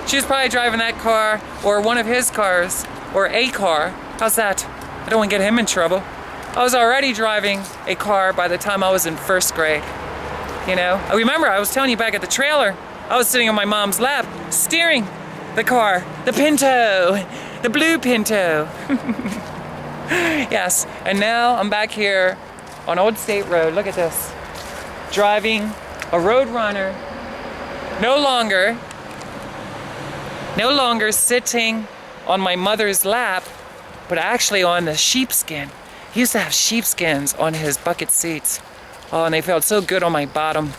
She was probably driving that car or one of his cars or a car. How's that? I don't want to get him in trouble. I was already driving a car by the time I was in 1st grade. You know? I remember I was telling you back at the trailer, I was sitting on my mom's lap, steering the car, the Pinto, the blue Pinto. Yes, and now I'm back here on Old State Road. Look at this. Driving a Roadrunner. No longer sitting on my mother's lap, but actually on the sheepskin. He used to have sheepskins on his bucket seats. Oh, and they felt so good on my bottom.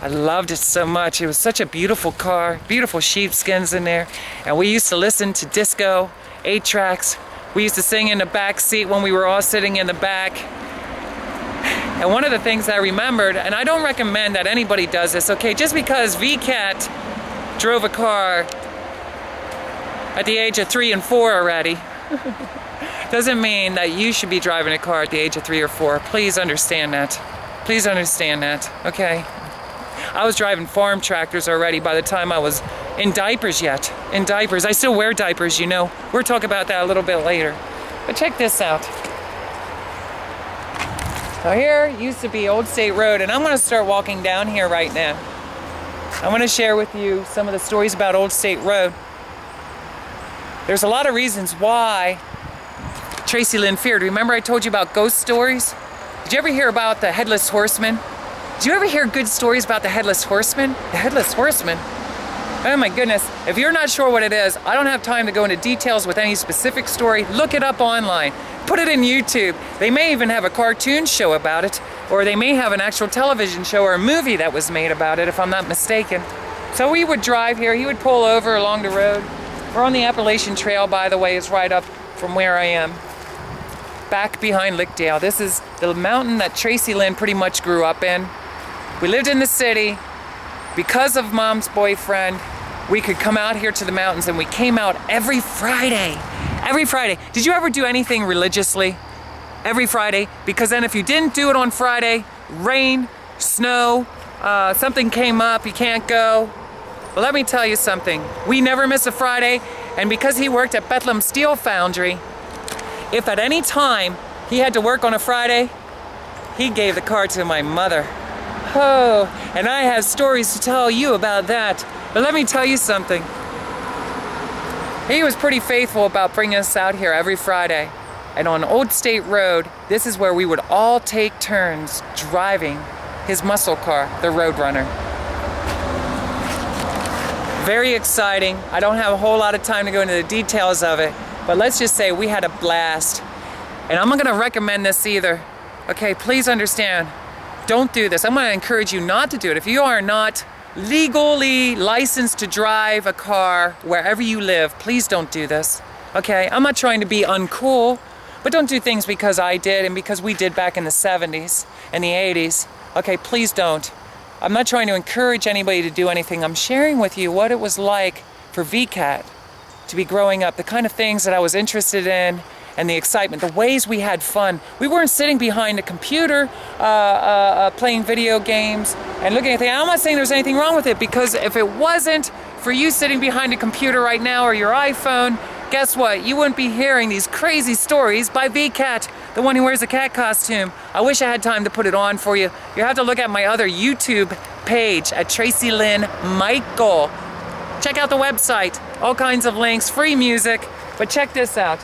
I loved it so much. It was such a beautiful car, beautiful sheepskins in there. And we used to listen to disco, 8-tracks. We used to sing in the back seat when we were all sitting in the back. And one of the things I remembered, and I don't recommend that anybody does this, okay, just because VCAT drove a car at the age of 3 and 4 already, doesn't mean that you should be driving a car at the age of 3 or 4. Please understand that. Please understand that, okay? I was driving farm tractors already by the time I was in diapers yet. In diapers. I still wear diapers, you know. We'll talk about that a little bit later. But check this out. So here used to be Old State Road, and I'm going to start walking down here right now. I'm going to share with you some of the stories about Old State Road. There's a lot of reasons why Tracilyn feared. Remember I told you about ghost stories? Did you ever hear about the Headless Horseman? Did you ever hear good stories about the Headless Horseman? The Headless Horseman? Oh my goodness. If you're not sure what it is, I don't have time to go into details with any specific story. Look it up online. Put it in YouTube. They may even have a cartoon show about it, or they may have an actual television show or a movie that was made about it, if I'm not mistaken. So we would drive here. He would pull over along the road. We're on the Appalachian Trail, by the way. It's right up from where I am. Back behind Lickdale. This is the mountain that Tracilyn pretty much grew up in. We lived in the city. Because of Mom's boyfriend, we could come out here to the mountains, and we came out every Friday. Every Friday. Did you ever do anything religiously? Every Friday? Because then if you didn't do it on Friday, rain, snow, something came up, you can't go. Well, let me tell you something. We never miss a Friday, and because he worked at Bethlehem Steel Foundry, if at any time he had to work on a Friday, he gave the car to my mother. Oh, and I have stories to tell you about that. But let me tell you something. He was pretty faithful about bringing us out here every Friday. And on Old State Road, this is where we would all take turns driving his muscle car, the Roadrunner. Very exciting. I don't have a whole lot of time to go into the details of it, but let's just say we had a blast. And I'm not gonna recommend this either. Okay, please understand, don't do this. I'm gonna encourage you not to do it. If you are not legally licensed to drive a car wherever you live, please don't do this. Okay, I'm not trying to be uncool, but don't do things because I did and because we did back in the 70s and the 80s. Okay, please don't. I'm not trying to encourage anybody to do anything. I'm sharing with you what it was like for VCAT to be growing up, the kind of things that I was interested in, and the excitement, the ways we had fun. We weren't sitting behind a computer playing video games and looking at things. I'm not saying there's anything wrong with it, because if it wasn't for you sitting behind a computer right now or your iPhone, guess what? You wouldn't be hearing these crazy stories by VCAT, the one who wears a cat costume. I wish I had time to put it on for you. You have to look at my other YouTube page at Tracilyn Michael. Check out the website, all kinds of links, free music, but check this out.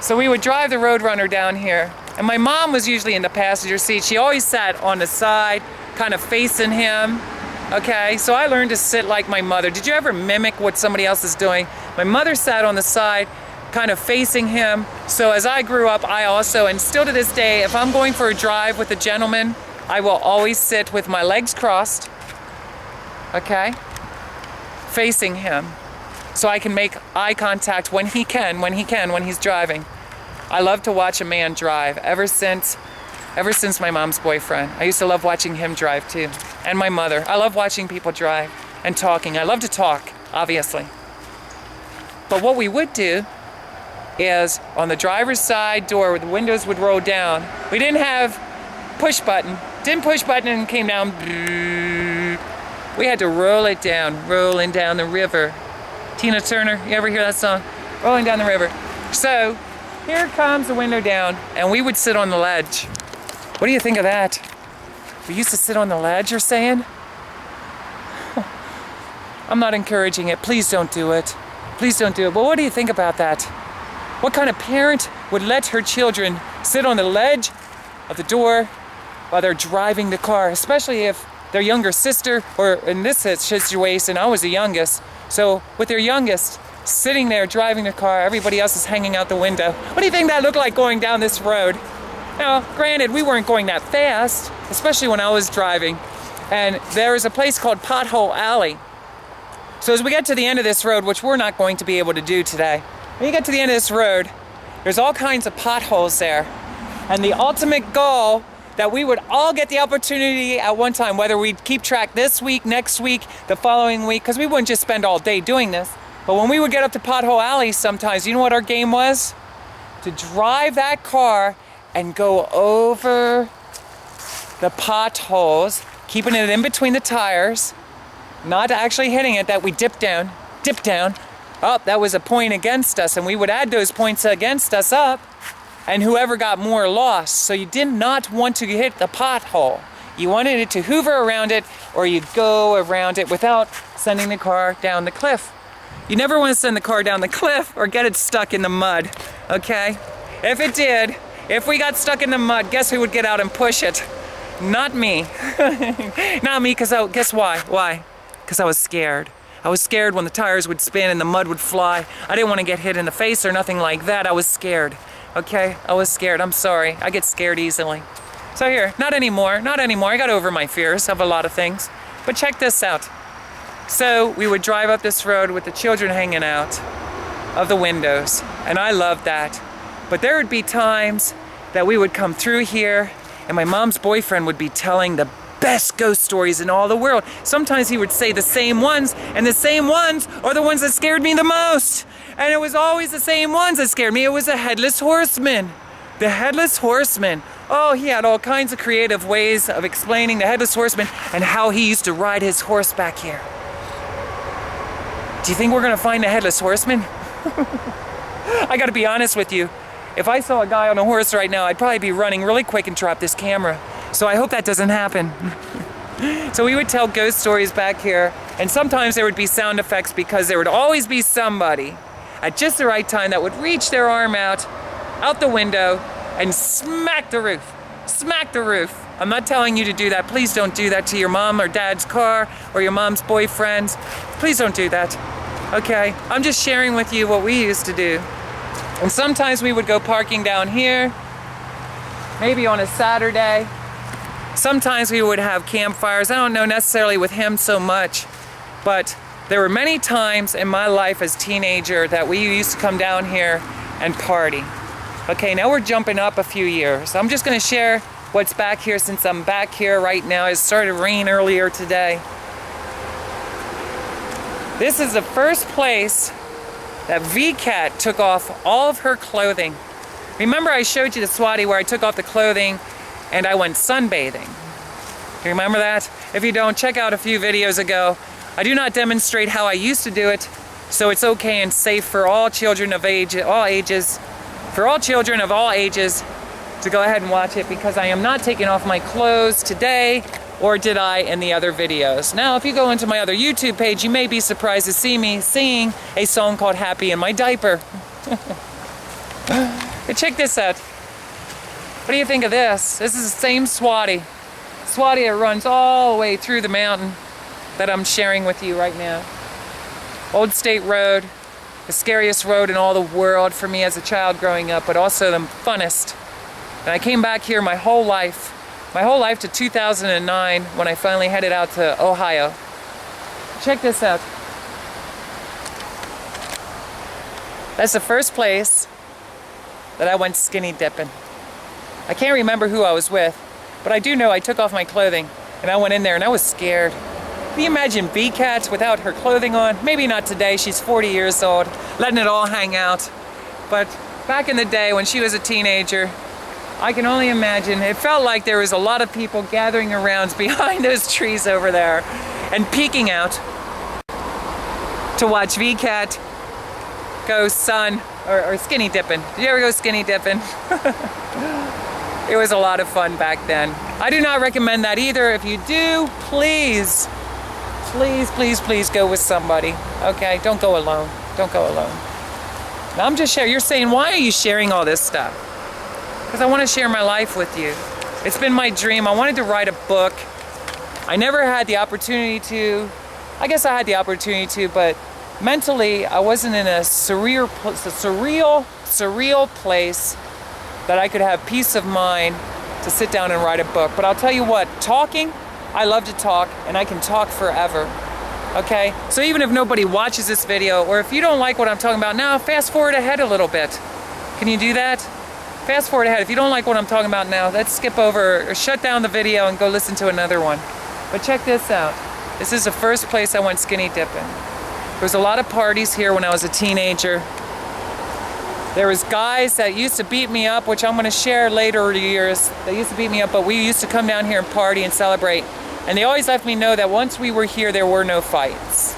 So we would drive the Roadrunner down here, and my mom was usually in the passenger seat. She always sat on the side, kind of facing him. Okay, so I learned to sit like my mother. Did you ever mimic what somebody else is doing? My mother sat on the side, kind of facing him. So as I grew up, I also, and still to this day, if I'm going for a drive with a gentleman, I will always sit with my legs crossed, okay, facing him, so I can make eye contact when he's driving. I love to watch a man drive ever since my mom's boyfriend. I used to love watching him drive too, and my mother. I love watching people drive and talking. I love to talk, obviously. But what we would do is on the driver's side door where the windows would roll down, we didn't have push button. Didn't push button and came down. We had to roll it down, rolling down the river. Tina Turner, you ever hear that song? Rolling down the river. So here comes the window down, and we would sit on the ledge. What do you think of that? We used to sit on the ledge, you're saying? I'm not encouraging it. Please don't do it. Please don't do it. But what do you think about that? What kind of parent would let her children sit on the ledge of the door while they're driving the car, especially if their younger sister, or in this situation, I was the youngest. So with their youngest sitting there driving the car, everybody else is hanging out the window. What do you think that looked like going down this road? Now, granted, we weren't going that fast, especially when I was driving. And there is a place called Pothole Alley. So as we get to the end of this road, which we're not going to be able to do today, when you get to the end of this road, there's all kinds of potholes there. And the ultimate goal that we would all get the opportunity at one time, whether we'd keep track this week, next week, the following week, because we wouldn't just spend all day doing this. But when we would get up to Pothole Alley sometimes, you know what our game was? To drive that car and go over the potholes, keeping it in between the tires, not actually hitting it, that we dip down. Oh, that was a point against us, and we would add those points against us up, and whoever got more lost. So you did not want to hit the pothole. You wanted it to hoover around it, or you'd go around it without sending the car down the cliff. You never want to send the car down the cliff or get it stuck in the mud, okay? If it did, if we got stuck in the mud, guess who would get out and push it? Not me. Not me, because guess why? Why? Because I was scared. I was scared when the tires would spin and the mud would fly. I didn't want to get hit in the face or nothing like that. I was scared. Okay? I was scared. I'm sorry. I get scared easily. So here, not anymore. I got over my fears of a lot of things. But check this out. So we would drive up this road with the children hanging out of the windows. And I loved that. But there would be times that we would come through here and my mom's boyfriend would be telling the best ghost stories in all the world. Sometimes he would say the same ones, and the same ones are the ones that scared me the most. And it was always the same ones that scared me. It was the Headless Horseman. The Headless Horseman. Oh, he had all kinds of creative ways of explaining the Headless Horseman and how he used to ride his horse back here. Do you think we're gonna find the Headless Horseman? I gotta be honest with you. If I saw a guy on a horse right now, I'd probably be running really quick and drop this camera. So I hope that doesn't happen. So we would tell ghost stories back here, and sometimes there would be sound effects because there would always be somebody at just the right time that would reach their arm out the window and smack the roof. Smack the roof. I'm not telling you to do that. Please don't do that to your mom or dad's car or your mom's boyfriends. Please don't do that. Okay? I'm just sharing with you what we used to do. And sometimes we would go parking down here, maybe on a Saturday. Sometimes we would have campfires. I don't know necessarily with him so much, but there were many times in my life as a teenager that we used to come down here and party. Okay, now we're jumping up a few years. I'm just gonna share what's back here since I'm back here right now. It started to rain earlier today. This is the first place that V-Cat took off all of her clothing. Remember I showed you the Swati where I took off the clothing and I went sunbathing. Do you remember that? If you don't, check out a few videos ago. I do not demonstrate how I used to do it, so it's okay and safe for all children of all ages, to go ahead and watch it, because I am not taking off my clothes today, or did I in the other videos. Now, if you go into my other YouTube page, you may be surprised to see me singing a song called Happy in My Diaper. But check this out. What do you think of this? This is the same Swati. Swati that runs all the way through the mountain that I'm sharing with you right now. Old State Road, the scariest road in all the world for me as a child growing up, but also the funnest. And I came back here my whole life to 2009 when I finally headed out to Ohio. Check this out. That's the first place that I went skinny dipping. I can't remember who I was with, but I do know I took off my clothing and I went in there and I was scared. Can you imagine V-Cat without her clothing on? Maybe not today, she's 40 years old, letting it all hang out. But back in the day when she was a teenager, I can only imagine. It felt like there was a lot of people gathering around behind those trees over there and peeking out to watch V-Cat go or skinny dipping. Did you ever go skinny dipping? It was a lot of fun back then. I do not recommend that either. If you do, please go with somebody. Okay, don't go alone. Don't go alone. Now I'm just sharing. You're saying, why are you sharing all this stuff? Because I want to share my life with you. It's been my dream. I wanted to write a book. I never had the opportunity to. I guess I had the opportunity to, but mentally I wasn't in a surreal place that I could have peace of mind to sit down and write a book. But I'll tell you what, talking, I love to talk, and I can talk forever. Okay? So even if nobody watches this video, or if you don't like what I'm talking about now, fast forward ahead a little bit. Can you do that? Fast forward ahead. If you don't like what I'm talking about now, let's skip over or shut down the video and go listen to another one. But check this out. This is the first place I went skinny dipping. There was a lot of parties here when I was a teenager. There was guys that used to beat me up, which I'm going to share later years. They used to beat me up, but we used to come down here and party and celebrate. And they always let me know that once we were here, there were no fights.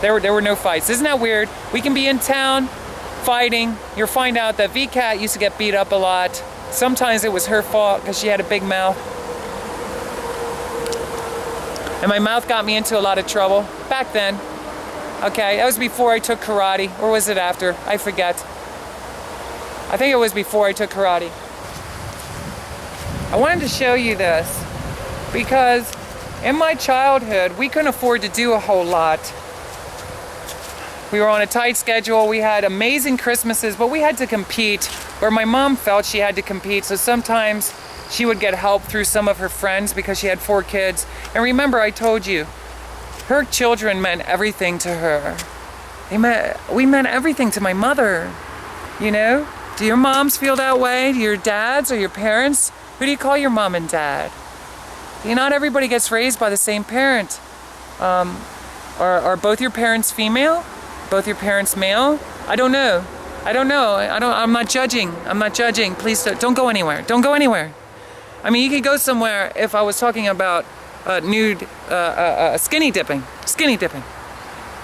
There were no fights. Isn't that weird? We can be in town fighting. You'll find out that V-Cat used to get beat up a lot. Sometimes it was her fault because she had a big mouth. And my mouth got me into a lot of trouble back then. Okay, that was before I took karate, or was it after? I forget. I think it was before I took karate. I wanted to show you this because in my childhood, we couldn't afford to do a whole lot. We were on a tight schedule. We had amazing Christmases, but we had to compete, or my mom felt she had to compete, so sometimes she would get help through some of her friends because she had 4 kids. And remember, I told you, her children meant everything to her. We meant everything to my mother, you know? Do your moms feel that way? Do your dads or your parents? Who do you call your mom and dad? Not everybody gets raised by the same parent. Are both your parents female? Both your parents male? I don't know. I'm not judging. Please don't go anywhere. Don't go anywhere. I mean, you could go somewhere if I was talking about skinny dipping.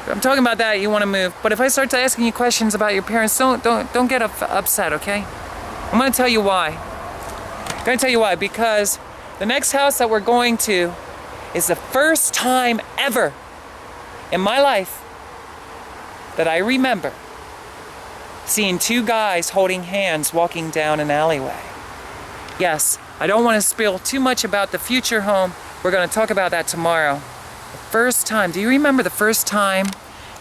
I'm talking about that, you want to move. But if I start asking you questions about your parents, don't get upset, okay? I'm going to tell you why. Because the next house that we're going to is the first time ever in my life that I remember seeing two guys holding hands walking down an alleyway. Yes, I don't want to spill too much about the future home. We're going to talk about that tomorrow. The first time, do you remember the first time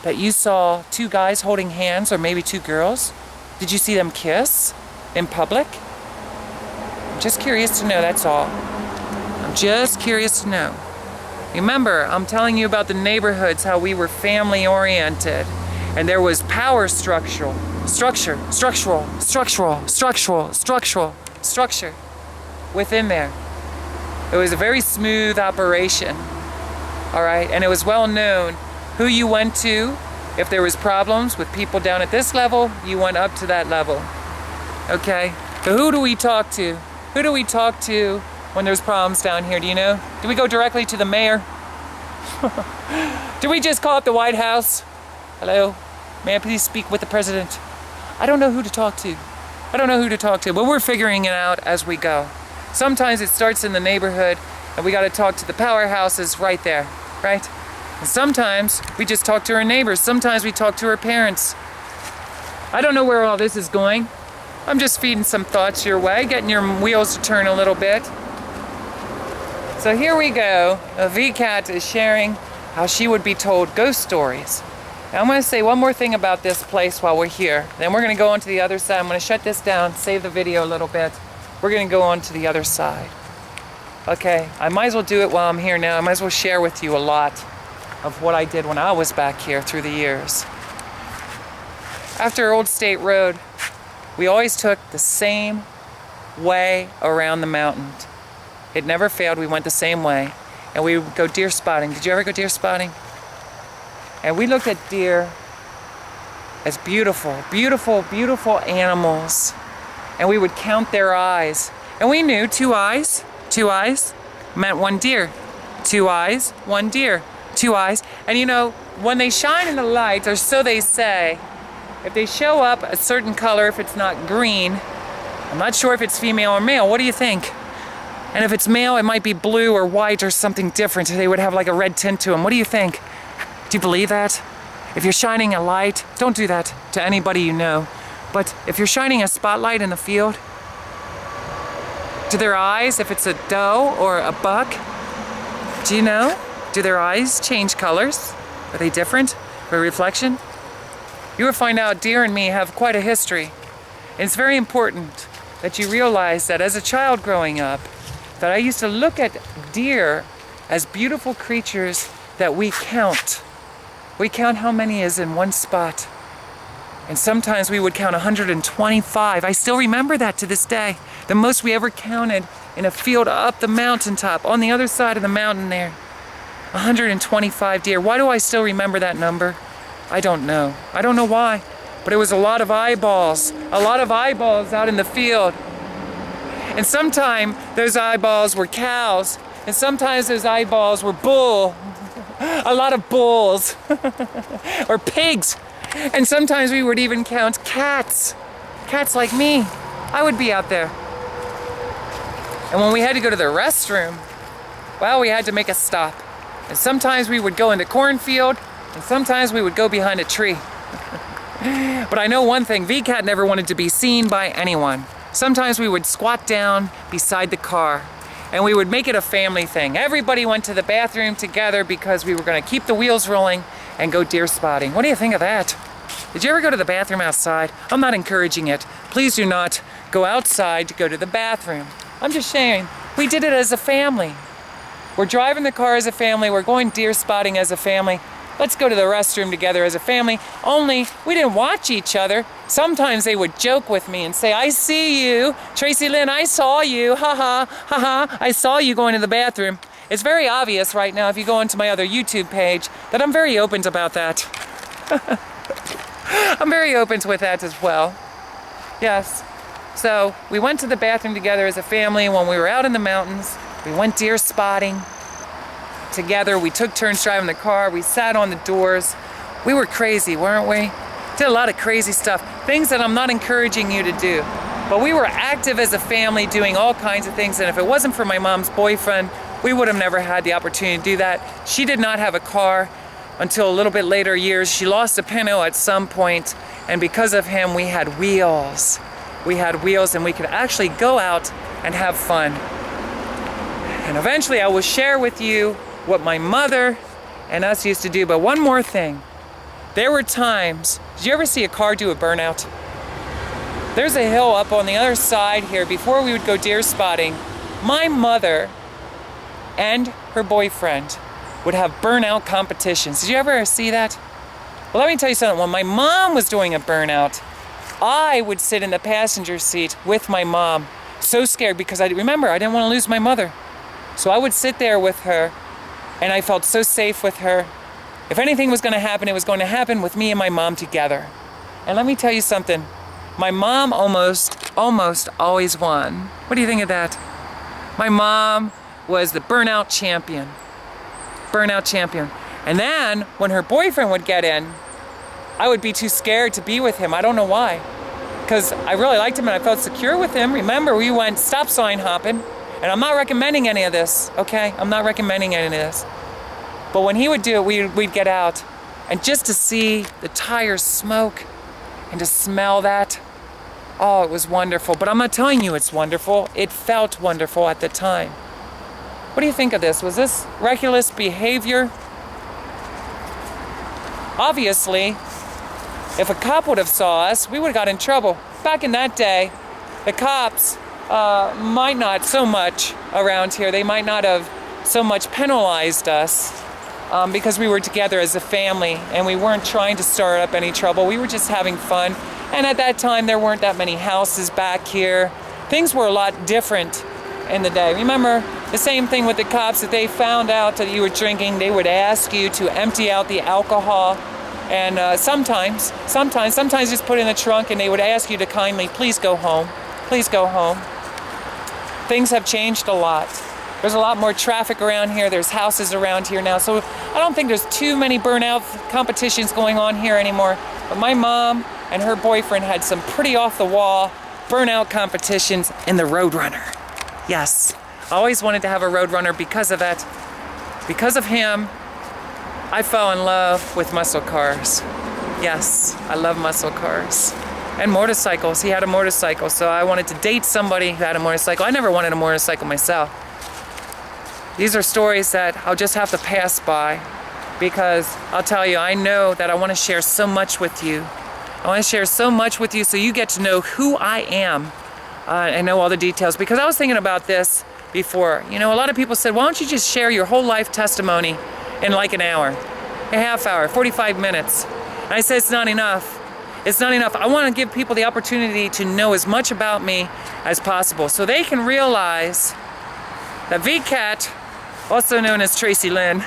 that you saw two guys holding hands, or maybe two girls? Did you see them kiss in public? I'm just curious to know, that's all. I'm just curious to know. Remember, I'm telling you about the neighborhoods, how we were family oriented, and there was power structure within there. It was a very smooth operation, all right? And it was well known who you went to. If there was problems with people down at this level, you went up to that level, okay? So who do we talk to? Who do we talk to when there's problems down here, do you know? Do we go directly to the mayor? Do we just call up the White House? Hello, may I please speak with the president? I don't know who to talk to. I don't know who to talk to, but we're figuring it out as we go. Sometimes it starts in the neighborhood, and we gotta talk to the powerhouses right there, right? And sometimes we just talk to our neighbors. Sometimes we talk to our parents. I don't know where all this is going. I'm just feeding some thoughts your way, getting your wheels to turn a little bit. So here we go. VCAT is sharing how she would be told ghost stories. Now I'm going to say one more thing about this place while we're here. Then we're going to go on to the other side. I'm going to shut this down, save the video a little bit. We're going to go on to the other side. Okay, I might as well do it while I'm here now. I might as well share with you a lot of what I did when I was back here through the years. After Old State Road, we always took the same way around the mountain. It never failed. We went the same way. And we would go deer spotting. Did you ever go deer spotting? And we looked at deer as beautiful, beautiful, beautiful animals. And we would count their eyes. And we knew two eyes meant one deer. Two eyes, one deer. Two eyes. And you know, when they shine in the light, or so they say, if they show up a certain color, if it's not green, I'm not sure if it's female or male. What do you think? And if it's male, it might be blue or white or something different. They would have like a red tint to them. What do you think? Do you believe that? If you're shining a light, don't do that to anybody you know. But if you're shining a spotlight in the field, do their eyes, if it's a doe or a buck, do you know? Do their eyes change colors? Are they different for reflection? You will find out deer and me have quite a history. And it's very important that you realize that as a child growing up, that I used to look at deer as beautiful creatures that we count. We count how many is in one spot. And sometimes we would count 125. I still remember that to this day. The most we ever counted in a field up the mountaintop, on the other side of the mountain there. 125 deer. Why do I still remember that number? I don't know. I don't know why. But it was a lot of eyeballs. A lot of eyeballs out in the field. And sometimes those eyeballs were cows. And sometimes those eyeballs were bull. A lot of bulls. Or pigs. And sometimes we would even count cats. Cats like me. I would be out there. And when we had to go to the restroom, well, we had to make a stop. And sometimes we would go in the cornfield, and sometimes we would go behind a tree. But I know one thing, VCAT never wanted to be seen by anyone. Sometimes we would squat down beside the car, and we would make it a family thing. Everybody went to the bathroom together because we were going to keep the wheels rolling and go deer spotting. What do you think of that? Did you ever go to the bathroom outside? I'm not encouraging it. Please do not go outside to go to the bathroom. I'm just saying, we did it as a family. We're driving the car as a family. We're going deer spotting as a family. Let's go to the restroom together as a family. Only, we didn't watch each other. Sometimes they would joke with me and say, I see you. Tracilyn, I saw you. Ha ha, ha ha. I saw you going to the bathroom. It's very obvious right now if you go onto my other YouTube page that I'm very open about that. I'm very open with that as well. Yes. So we went to the bathroom together as a family. When we were out in the mountains, we went deer spotting together. We took turns driving the car. We sat on the doors. We were crazy, weren't we? Did a lot of crazy stuff. Things that I'm not encouraging you to do. But we were active as a family doing all kinds of things. And if it wasn't for my mom's boyfriend, we would have never had the opportunity to do that. She did not have a car. until a little bit later years. She lost a Pinto at some point, and because of him, we had wheels. We had wheels, and we could actually go out and have fun. And eventually I will share with you what my mother and us used to do. But one more thing. There were times, did you ever see a car do a burnout? There's a hill up on the other side here. Before we would go deer spotting, my mother and her boyfriend would have burnout competitions. Did you ever see that? Well, let me tell you something. When my mom was doing a burnout, I would sit in the passenger seat with my mom, so scared because I didn't want to lose my mother. So I would sit there with her, and I felt so safe with her. If anything was going to happen, it was going to happen with me and my mom together. And let me tell you something. My mom almost always won. What do you think of that? My mom was the burnout champion. Burnout champion. And then when her boyfriend would get in, I would be too scared to be with him. I don't know why. Because I really liked him and I felt secure with him. Remember, we went stop sign hopping. And I'm not recommending any of this, okay? I'm not recommending any of this. But when he would do it, we'd get out. And just to see the tires smoke and to smell that, oh, it was wonderful. But I'm not telling you it's wonderful. It felt wonderful at the time. What do you think of this? Was this reckless behavior? Obviously, if a cop would have saw us, we would have got in trouble. Back in that day, the cops might not so much around here. They might not have so much penalized us because we were together as a family and we weren't trying to start up any trouble. We were just having fun. And at that time, there weren't that many houses back here. Things were a lot different in the day. Remember, the same thing with the cops. If they found out that you were drinking, they would ask you to empty out the alcohol. And sometimes just put it in the trunk, and they would ask you to kindly, please go home. Please go home. Things have changed a lot. There's a lot more traffic around here. There's houses around here now. So I don't think there's too many burnout competitions going on here anymore. But my mom and her boyfriend had some pretty off-the-wall burnout competitions in the Roadrunner. Yes, I always wanted to have a Roadrunner because of that. Because of him, I fell in love with muscle cars. Yes, I love muscle cars. And motorcycles. He had a motorcycle, so I wanted to date somebody who had a motorcycle. I never wanted a motorcycle myself. These are stories that I'll just have to pass by because I'll tell you, I know that I want to share so much with you. I want to share so much with you so you get to know who I am and know all the details. Because I was thinking about this before. You know, a lot of people said, why don't you just share your whole life testimony in like an hour, a half hour, 45 minutes? And I said, it's not enough. It's not enough. I want to give people the opportunity to know as much about me as possible so they can realize that VCAT, also known as Tracilyn,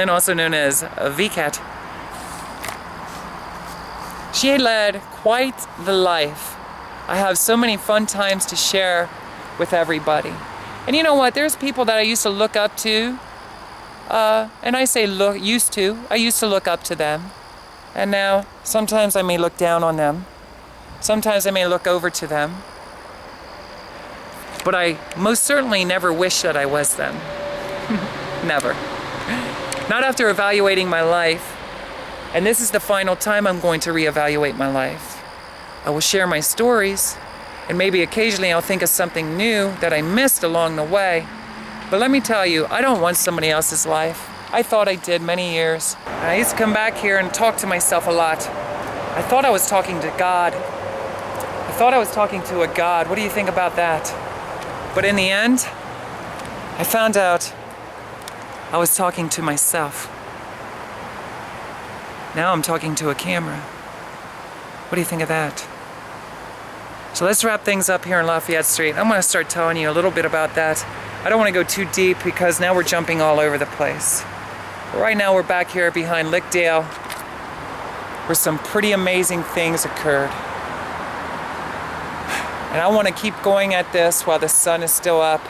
also known as VCAT, she led quite the life. I have so many fun times to share with everybody. And you know what? There's people that I used to look up to, and I say I used to look up to them. And now, sometimes I may look down on them. Sometimes I may look over to them. But I most certainly never wish that I was them. Never. Not after evaluating my life. And this is the final time I'm going to reevaluate my life. I will share my stories, and maybe occasionally I'll think of something new that I missed along the way. But let me tell you, I don't want somebody else's life. I thought I did many years. And I used to come back here and talk to myself a lot. I thought I was talking to God. I thought I was talking to a God. What do you think about that? But in the end, I found out I was talking to myself. Now I'm talking to a camera. What do you think of that? So let's wrap things up here on Lafayette Street. I'm going to start telling you a little bit about that. I don't want to go too deep because now we're jumping all over the place. But right now we're back here behind Lickdale where some pretty amazing things occurred. And I want to keep going at this while the sun is still up.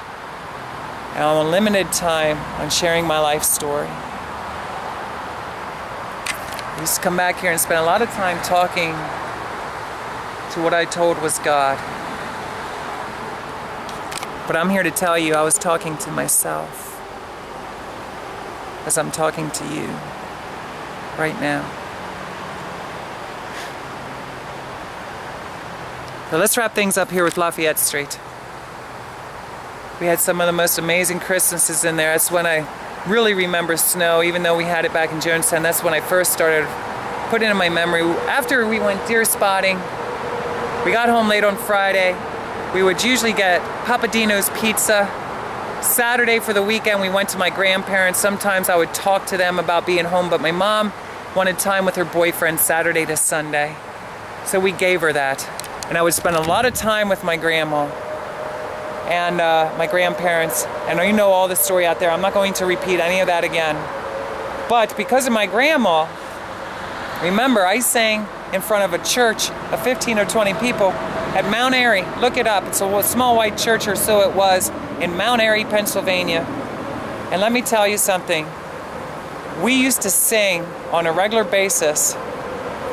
And I'm on limited time on sharing my life story. I used to come back here and spend a lot of time talking to what I told was God. But I'm here to tell you I was talking to myself as I'm talking to you. right now. So let's wrap things up here with Lafayette Street. We had some of the most amazing Christmases in there. That's when I really remember snow, even though we had it back in Jonestown. That's when I first started putting it in my memory. After we went deer spotting, we got home late on Friday. We would usually get Papadino's pizza. Saturday for the weekend, we went to my grandparents. Sometimes I would talk to them about being home, but my mom wanted time with her boyfriend Saturday to Sunday. So we gave her that. And I would spend a lot of time with my grandma and my grandparents. And you know all the story out there. I'm not going to repeat any of that again. But because of my grandma, remember, I sang in front of a church of 15 or 20 people at Mount Airy. Look it up. It's a small white church, or so it was, in Mount Airy, Pennsylvania. And let me tell you something. We used to sing on a regular basis.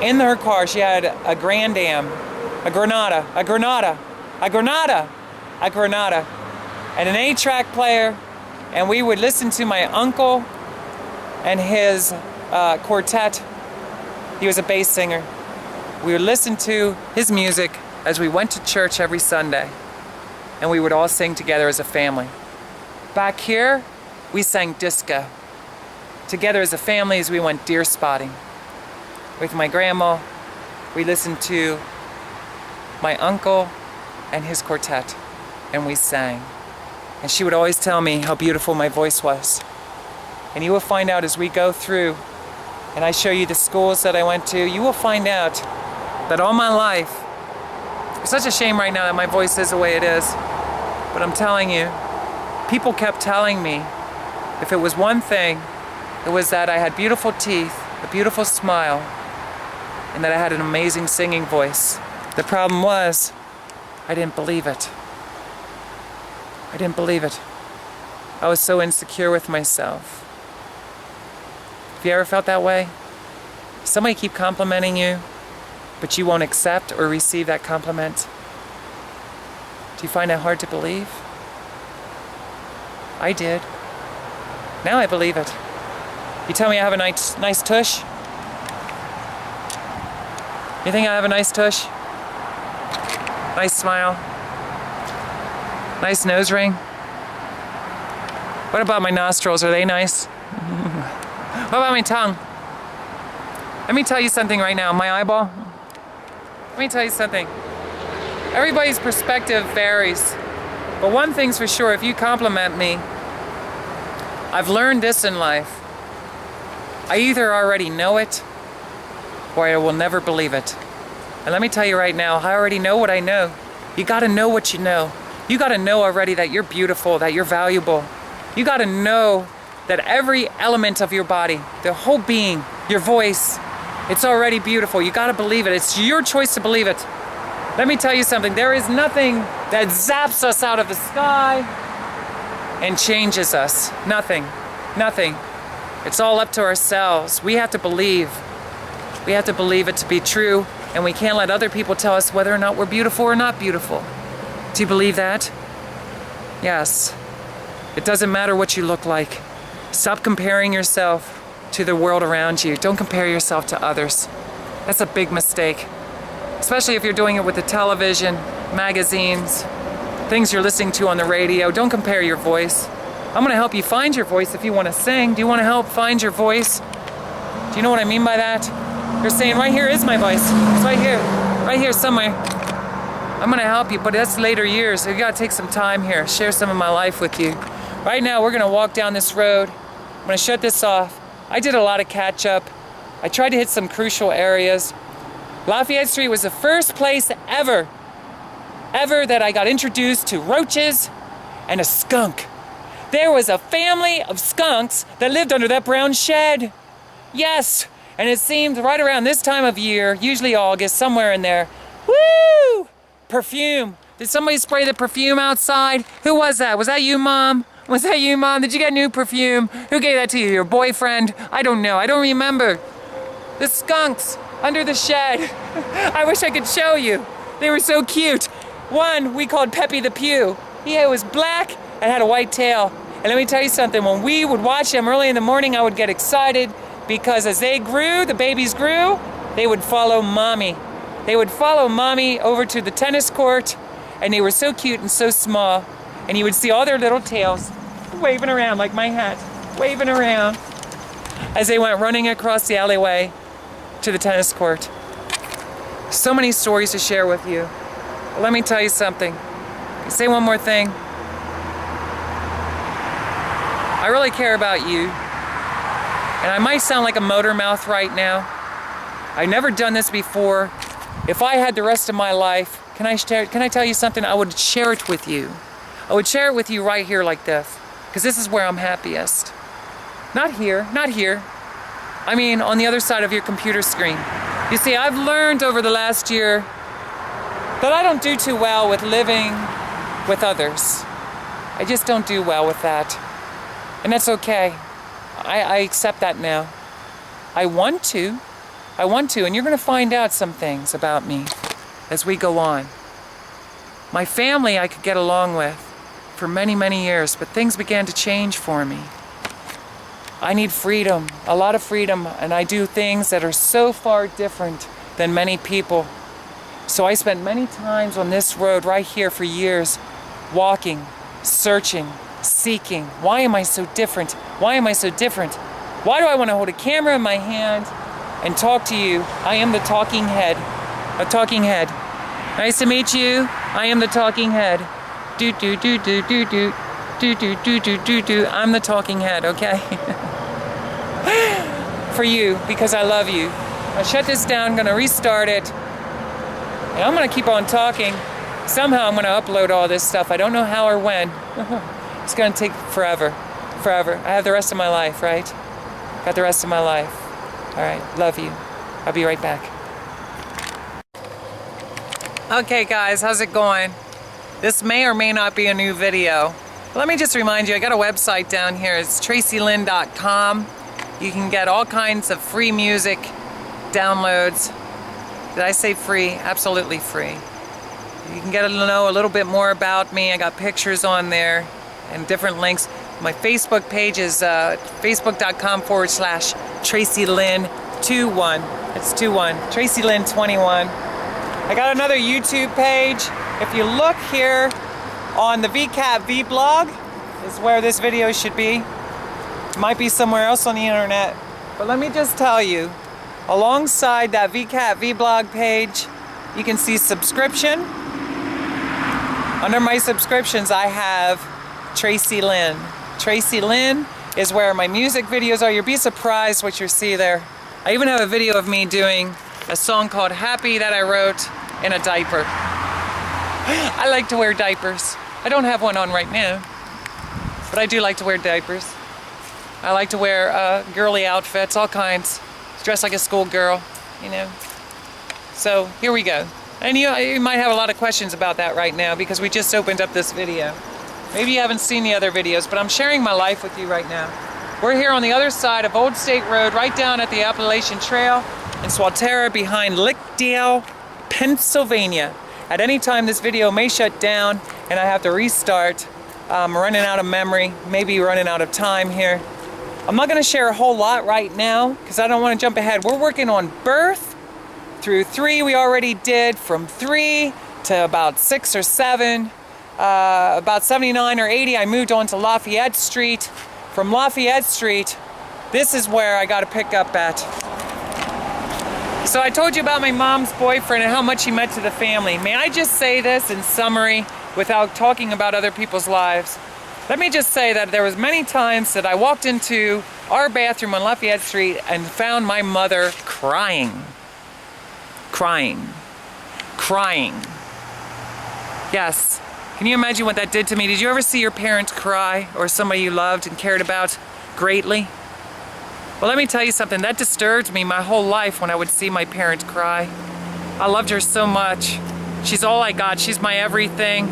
In her car, she had a Grand Am, a Granada, a Granada, a Granada, a Granada, and an 8-track player. And we would listen to my uncle and his quartet. He was a bass singer. We would listen to his music as we went to church every Sunday. And we would all sing together as a family. Back here, we sang disco. Together as a family as we went deer spotting. With my grandma, we listened to my uncle and his quartet. And we sang. And she would always tell me how beautiful my voice was. And you will find out as we go through and I show you the schools that I went to, you will find out that all my life, it's such a shame right now that my voice is the way it is, but I'm telling you, people kept telling me if it was one thing, it was that I had beautiful teeth, a beautiful smile, and that I had an amazing singing voice. The problem was, I didn't believe it. I didn't believe it. I was so insecure with myself. Have you ever felt that way? Somebody keep complimenting you, but you won't accept or receive that compliment. Do you find that hard to believe? I did. Now I believe it. You tell me I have a nice tush? You think I have a nice tush? Nice smile? Nice nose ring? What about my nostrils? Are they nice? What about my tongue? Let me tell you something right now. My eyeball? Let me tell you something. Everybody's perspective varies. But one thing's for sure, if you compliment me, I've learned this in life. I either already know it, or I will never believe it. And let me tell you right now, I already know what I know. You gotta know what you know. You gotta know already that you're beautiful, that you're valuable. You gotta know that every element of your body, the whole being, your voice, it's already beautiful. You gotta believe it. It's your choice to believe it. Let me tell you something. There is nothing that zaps us out of the sky and changes us. Nothing. Nothing. It's all up to ourselves. We have to believe. We have to believe it to be true, and we can't let other people tell us whether or not we're beautiful or not beautiful. Do you believe that? Yes. It doesn't matter what you look like. Stop comparing yourself to the world around you. Don't compare yourself to others. That's a big mistake. Especially if you're doing it with the television, magazines, things you're listening to on the radio. Don't compare your voice. I'm going to help you find your voice if you want to sing. Do you want to help find your voice? Do you know what I mean by that? You're saying, right here is my voice. It's right here somewhere. I'm going to help you, but that's later years. So you got to take some time here, share some of my life with you. Right now, we're going to walk down this road. I'm going to shut this off. I did a lot of catch up. I tried to hit some crucial areas. Lafayette Street was the first place ever that I got introduced to roaches and a skunk. There was a family of skunks that lived under that brown shed. Yes, and it seemed right around this time of year, usually August, somewhere in there. Woo! Perfume. Did somebody spray the perfume outside? Who was that? Was that you, Mom? Was that you, Mom? Did you get new perfume? Who gave that to you? Your boyfriend? I don't know. I don't remember. The skunks under the shed. I wish I could show you. They were so cute. One we called Peppy the Pew. He was black and had a white tail. And let me tell you something. When we would watch him early in the morning, I would get excited because as they grew, the babies grew, they would follow mommy. They would follow mommy over to the tennis court, and they were so cute and so small, and you would see all their little tails waving around like my hat, waving around as they went running across the alleyway to the tennis court. So many stories to share with you. But let me tell you something. Say one more thing. I really care about you. And I might sound like a motor mouth right now. I've never done this before. If I had the rest of my life, can I tell you something? I would share it with you. I would share it with you right here like this. Because this is where I'm happiest. Not here, not here. I mean, on the other side of your computer screen. You see, I've learned over the last year that I don't do too well with living with others. I just don't do well with that. And that's okay. I accept that now. I want to, and you're gonna find out some things about me as we go on. My family I could get along with for many, many years, but things began to change for me. I need freedom, a lot of freedom, and I do things that are so far different than many people. So I spent many times on this road right here for years, walking, searching, seeking. Why am I so different? Why am I so different? Why do I want to hold a camera in my hand and talk to you? I am the talking head, a talking head. Nice to meet you. I am the talking head. Do do do do do do do do do do do do. I'm the talking head, okay? For you, because I love you. I'll shut this down, I'm gonna restart it. And I'm gonna keep on talking. Somehow I'm gonna upload all this stuff. I don't know how or when. It's gonna take forever, forever. I have the rest of my life, right? Got the rest of my life. All right, love you. I'll be right back. Okay guys, how's it going? This may or may not be a new video. Let me just remind you, I got a website down here. It's tracilyn.com. You can get all kinds of free music, downloads. Did I say free? Absolutely free. You can get to know a little bit more about me. I got pictures on there and different links. My Facebook page is facebook.com/Tracilyn21. It's 21. Tracilyn21. I got another YouTube page. If you look here on the VCAT vlog is where this video should be. It might be somewhere else on the internet. But let me just tell you, alongside that VCAT vlog page, you can see subscription. Under my subscriptions, I have Tracilyn. Tracilyn is where my music videos are. You'll be surprised what you see there. I even have a video of me doing a song called Happy that I wrote in a diaper. I like to wear diapers. I don't have one on right now, but I do like to wear diapers. I like to wear girly outfits, all kinds. Dress like a schoolgirl, you know. So here we go. And you might have a lot of questions about that right now because we just opened up this video. Maybe you haven't seen the other videos, but I'm sharing my life with you right now. We're here on the other side of Old State Road, right down at the Appalachian Trail in Swatara behind Lickdale, Pennsylvania. At any time this video may shut down and I have to restart. I'm running out of memory, maybe running out of time here. I'm not gonna share a whole lot right now because I don't want to jump ahead. We're working on birth through 3 we already did, from 3 to about 6 or 7. About 79 or 80 I moved on to Lafayette Street. From Lafayette Street, this is where I got to pick up at. So I told you about my mom's boyfriend and how much he meant to the family. May I just say this in summary without talking about other people's lives? Let me just say that there was many times that I walked into our bathroom on Lafayette Street and found my mother crying. Crying. Crying. Yes. Can you imagine what that did to me? Did you ever see your parents cry, or somebody you loved and cared about greatly? Well, let me tell you something. That disturbed me my whole life when I would see my parents cry. I loved her so much. She's all I got. She's my everything.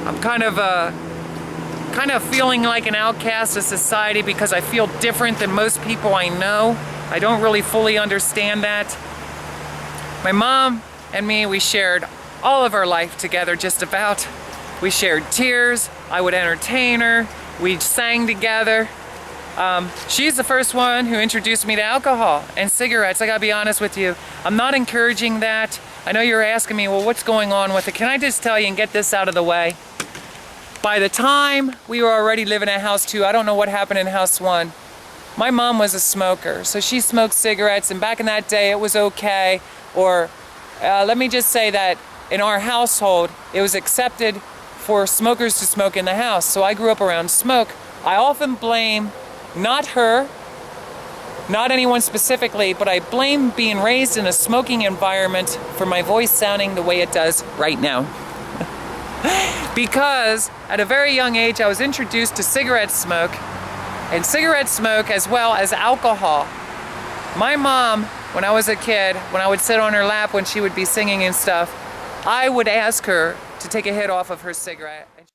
I'm kind of feeling like an outcast of society because I feel different than most people I know. I don't really fully understand that. My mom and me, we shared all of our life together, just about. We shared tears. I would entertain her. We sang together. She's the first one who introduced me to alcohol and cigarettes. I gotta be honest with you. I'm not encouraging that. I know you're asking me, well, what's going on with it? Can I just tell you and get this out of the way? By the time we were already living in house 2, I don't know what happened in house 1. My mom was a smoker, so she smoked cigarettes, and back in that day it was okay. Or let me just say that in our household, it was accepted for smokers to smoke in the house. So I grew up around smoke. I often blame not her, not anyone specifically, but I blame being raised in a smoking environment for my voice sounding the way it does right now. Because at a very young age, I was introduced to cigarette smoke, and cigarette smoke as well as alcohol. My mom, when I was a kid, when I would sit on her lap when she would be singing and stuff, I would ask her to take a hit off of her cigarette.